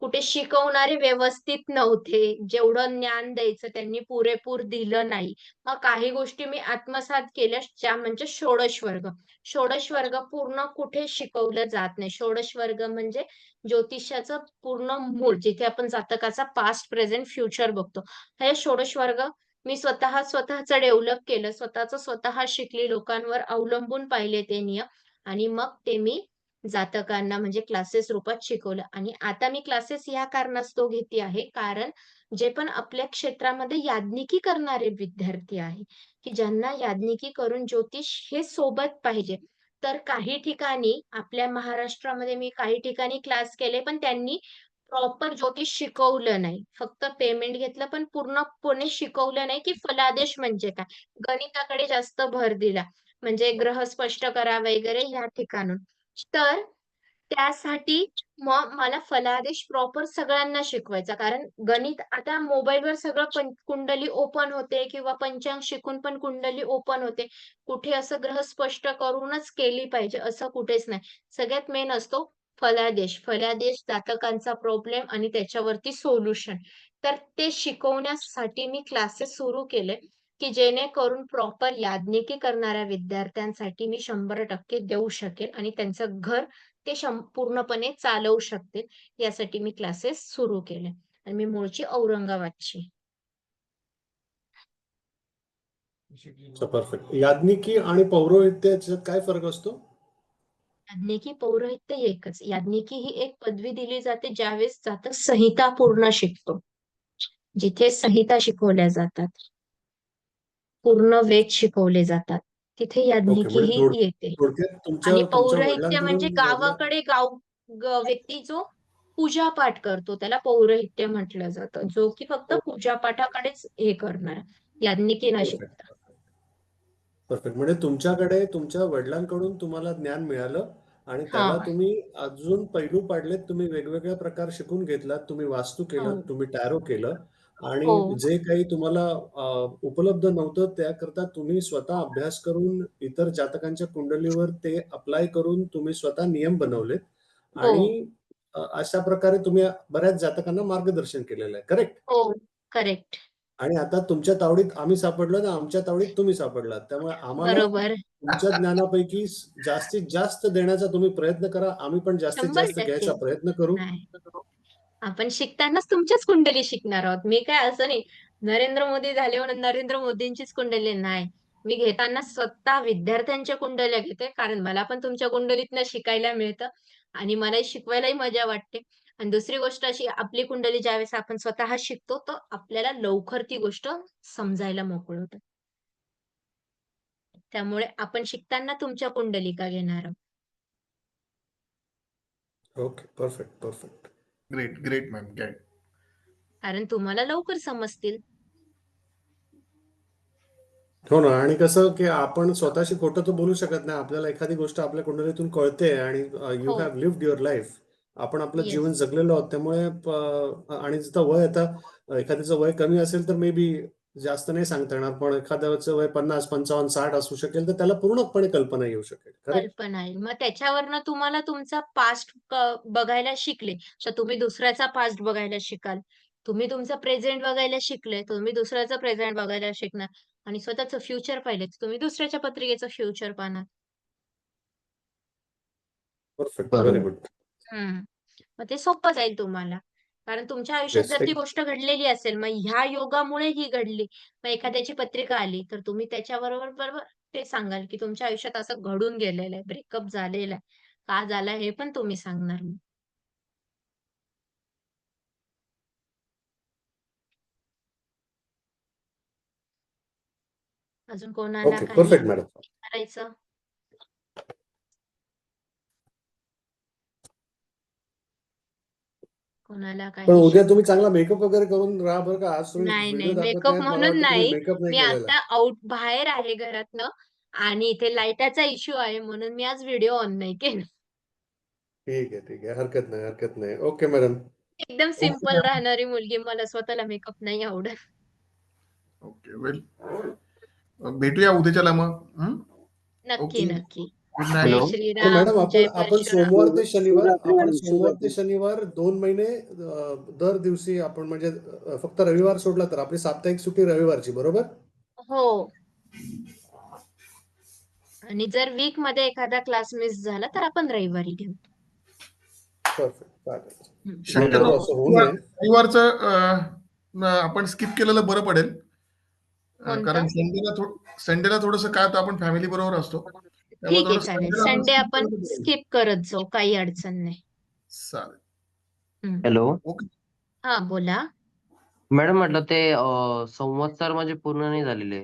कुठे शिकवणारे व्यवस्थित नव्हते. जेवढं ज्ञान द्यायचं त्यांनी पुरेपूर दिलं नाही. मग काही गोष्टी मी आत्मसात केल्या ज्या म्हणजे षोडश वर्ग. षोडश वर्ग पूर्ण कुठे शिकवलं जात नाही. षोडश वर्ग म्हणजे ज्योतिषाचं पूर्ण मूळ जिथे आपण जातकाचा पास्ट, प्रेझेंट, फ्युचर बघतो. हे षोडश वर्ग मी स्वतःचं डेव्हलप केलं. स्वतः शिकली. लोकांवर अवलंबून पाहिले ते नियम आणि मग ते मी जातकांना म्हणजे क्लासेस रूपात शिकवलं आणि आता मी क्लासेस या कारणास्तव घेते आहे, कारण जे पण आपल्या क्षेत्रामध्ये यादनिकी करणारे विद्यार्थी आहे, की ज्यांना यादनिकी करून ज्योतिष हे सोबत पाहिजे. तर काही ठिकाणी आपल्या महाराष्ट्रामध्ये मी काही ठिकाणी क्लास केले, पण त्यांनी प्रॉपर ज्योतिष शिकवलं नाही. फक्त पेमेंट घेतलं, पण पूर्णपणे शिकवलं नाही, की फलादेश म्हणजे काय? गणिताकडे जास्त भर दिला. म्हणजे ग्रह स्पष्ट करा वगैरे ह्या ठिकाणून. तर त्यासाठी मग मला फलादेश प्रॉपर सगळ्यांना शिकवायचा. कारण गणित आता मोबाईलवर सगळं कुंडली ओपन होते किंवा पंचांग शिकून पण कुंडली ओपन होते. कुठे असं ग्रह स्पष्ट करूनच केली पाहिजे असं कुठेच नाही. सगळ्यात मेन असतो फलादेश. फलादेश जातकांचा प्रॉब्लेम आणि त्याच्यावरती सोल्युशन. तर ते शिकवण्यासाठी मी क्लासेस सुरू केले, की जेणेकरून प्रॉपर यादनिकी करणाऱ्या विद्यार्थ्यांसाठी मी 100% देऊ शकेल आणि त्यांचं घर ते पूर्णपणे चालवू शकतील यासाठी मी क्लासेस सुरू केले आणि मी मूळची औरंगाबादची. परफेक्ट. याज्ञिकी आणि पौरोहित्य याच्यात काय फरक असतो? याज्ञिकी पौरोहित्य एकच. याज्ञिकी ही एक पदवी दिली जाते ज्यावेळेस जातक संहिता पूर्ण शिकतो. जिथे संहिता शिकवल्या जातात. पूर्ण वेद शिकवले जातात. तिथे ओके, याज्ञिकी म्हणजे ही येते. थोडक्यात आणि तुमच्या पौरोहित्य म्हणजे वडिलांकडून गावाकडे व्यक्ती जो पूजा पाठ करतो त्याला पौरोहित्य म्हटलं जातं. जो की फक्त पूजा पाठाकडेच हे करणार. याज्ञिकी न शिकता. Perfect perfect. म्हणजे तुमच्याकडे तुमच्या वडिलांकडून तुम्हाला ज्ञान मिळालं आणि त्याला हा. तुम्ही अजून पैलू पाडलेत. तुम्ही वेगवेगळ्या प्रकार शिकून घेतलात. तुम्ही वास्तू केलं, हो. तुम्ही टॅरो केलं आणि हो. जे काही तुम्हाला उपलब्ध नव्हतं त्याकरता तुम्ही स्वतः अभ्यास करून इतर जातकांच्या कुंडलीवर ते अप्लाय करून तुम्ही स्वतः नियम बनवलेत हो. आणि अशा प्रकारे तुम्ही बऱ्याच जातकांना मार्गदर्शन केलेलं आहे. करेक्ट? हो. करेक्ट. आणि आता तुमच्या तावडीत आम्ही सापडलो ना, आमच्या तावडीत तुम्ही सापडलात. त्यामुळे आम्हाला बरोबर. तुमच्या ज्ञानापैकी जास्तीत जास्त देण्याचा तुम्ही प्रयत्न करा. आम्ही पण जास्तीत जास्त 100%. घ्यायचा प्रयत्न करू. नाही. आपण शिकतानाच तुमच्याच कुंडली शिकणार आहोत. मी काय असं नाही, नरेंद्र मोदी झाले म्हणून नरेंद्र मोदींचीच कुंडली नाही. मी घेताना स्वतः विद्यार्थ्यांच्या कुंडल्या घेते. कारण मला पण तुमच्या कुंडलीतनं शिकायला मिळतं आणि मला शिकवायलाही मजा वाटते. आणि दुसरी गोष्ट अशी आपली कुंडली ज्यावेळेस आपण स्वतः शिकतो, तर आपल्याला लवकर ती गोष्ट समजायला मोकळं होतं. त्यामुळे आपण शिकताना तुमच्या कुंडलिका घेणार आहोत. Okay. Perfect. Great ma'am. Great. कारण तुम्हाला लवकर समजतील. हो ना. आणि कसं की आपण स्वतःशी खोटं तर बोलू शकत नाही. आपल्याला एखादी गोष्ट आपल्या कुंडलीतून कळते आणि यू हो. Have lived your life. आपण आपलं येस जीवन जगलेलो आहोत त्यामुळे आणि जिथं वय आता एखाद्याचं वय कमी असेल तर मे बी जास्त नाही सांगता येणार, पण एखाद्याचं वय 50, 55, 60 असू शकेल तर त्याला पूर्णपणे कल्पना येऊ शकेल. करेक्ट? कल्पना येईल. मग त्याच्यावरनं तुम्हाला तुमचा पास्ट बघायला शिकले. तर तुम्ही दुसऱ्याचा पास्ट बघायला शिकाल. तुम्ही तुमचं प्रेझेंट बघायला शिकले, तुम्ही दुसऱ्याचं प्रेझेंट बघायला शिकणार आणि स्वतःचं फ्युचर पाहिले, तर तुम्ही दुसऱ्याच्या पत्रिकेचं फ्युचर पाहणार. परफेक्ट. व्हेरी बरोबर. गुड. हम्म. मग ते सोपं जाईल तुम्हाला. कारण तुमच्या आयुष्यात येस. जर ती गोष्ट घडलेली असेल, मग ह्या योगामुळे ही घडली. मग एखाद्याची पत्रिका आली, तर तुम्ही त्याच्याबरोबर बरोबर ते सांगाल, की तुमच्या आयुष्यात असं घडून गेलेलं आहे, ब्रेकअप झालेला आहे. का झाला हे पण तुम्ही सांगणार मग. अजून कोणाला ओके. काही परफेक्ट मॅडम. करायचं? कोणाला पण काही उद्या तुम्ही शंका? चांगला मेकअप वगैरे करून राहा बरं का. आज तुम्ही नाही व्हिडिओ दाखवत मेकअप नाहीत. मला म्हणून वाटतं तुम्ही नाही. मेकअप नाही मी केलेला. आता बाहेर आहे घरातनं आणि इथे लाईटाचा इश्यू आहे म्हणून मी आज व्हिडिओ ऑन नाही केला. ठीक आहे, ठीक आहे. हरकत नाही, हरकत नाही. Okay madam. एकदम सिंपल राहणारी मुलगी. मला स्वतःला मेकअप नाही आवडत. ओके वेल भेटूया उद्याच्याला मग. नक्की ओके नक्की. गुड जय नाईट. हॅलो. तर श्रीराम, मॅडम जय आपण परशुराम. शुभरात्री मॅडम, शनिवार 2 महिने दर दिवशी आपण म्हणजे फक्त रविवार सोडला तर आपली साप्ताहिक सुट्टी रविवारची, बरोबर? हो. आणि जर वीक मध्ये एखादा क्लास मिस झाला तर आपण रविवारी घेऊ. परफेक्ट. चालेल. हम्म. शक्यतो बरोबर, असं होऊ नये. रविवारचं आपण स्किप केलेलं बरं पडेल. कारण कोणतं? संडेला थोडंसं काय होतं आपण फॅमिली बरोबर असतो. त्यामुळे ठीक आहे थोडं चालेल. संडेला आपण संडे skip आपण केलं तर बरं. स्किप करत जाऊ. काही अडचण नाही. चालेल. हम्म. हॅलो. ओके. हा बोला. मॅडम म्हटलं ते संवत्सर माझे पूर्ण नाही झालेले.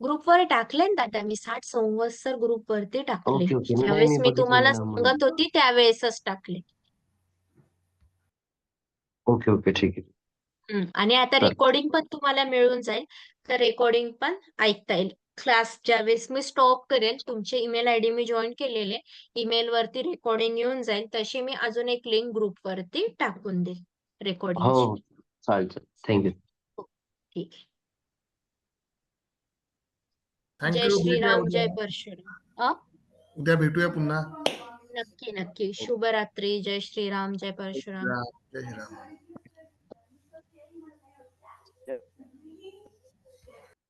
ग्रुपवर टाकले ना दादा मी 60 संवत्सर ग्रुपवरती टाकले. Okay, okay. नाही ज्यावेळेस मी मी बघितले तुम्हाला नाही ना म्हणून. सांगत होती त्यावेळेसच टाकले. Okay, okay. ठीक आहे. आणि आता चालेल. रेकॉर्डिंग पण तुम्हाला मिळून जाईल. तर रेकॉर्डिंग पण ऐकता येईल. क्लास ज्यावेळेस मी स्टॉप करेल, तुमचे ईमेल आयडी मी जॉईन केलेले, ईमेल वरती रेकॉर्डिंग येऊन जाईल. तशी मी अजून एक लिंक ग्रुपवरती टाकून देईल हो, रेकॉर्डिंगची. हो. चालेल, चालेल. थँक्यू. ठीक आहे. जय थँक्यू. भेटूया श्रीराम, जय उद्या. परशुराम. उद्या भेटूया पुन्हा. नक्की नक्की. शुभरात्री. जय श्रीराम, जय जय परशुराम. श्रीराम. जय श्रीराम.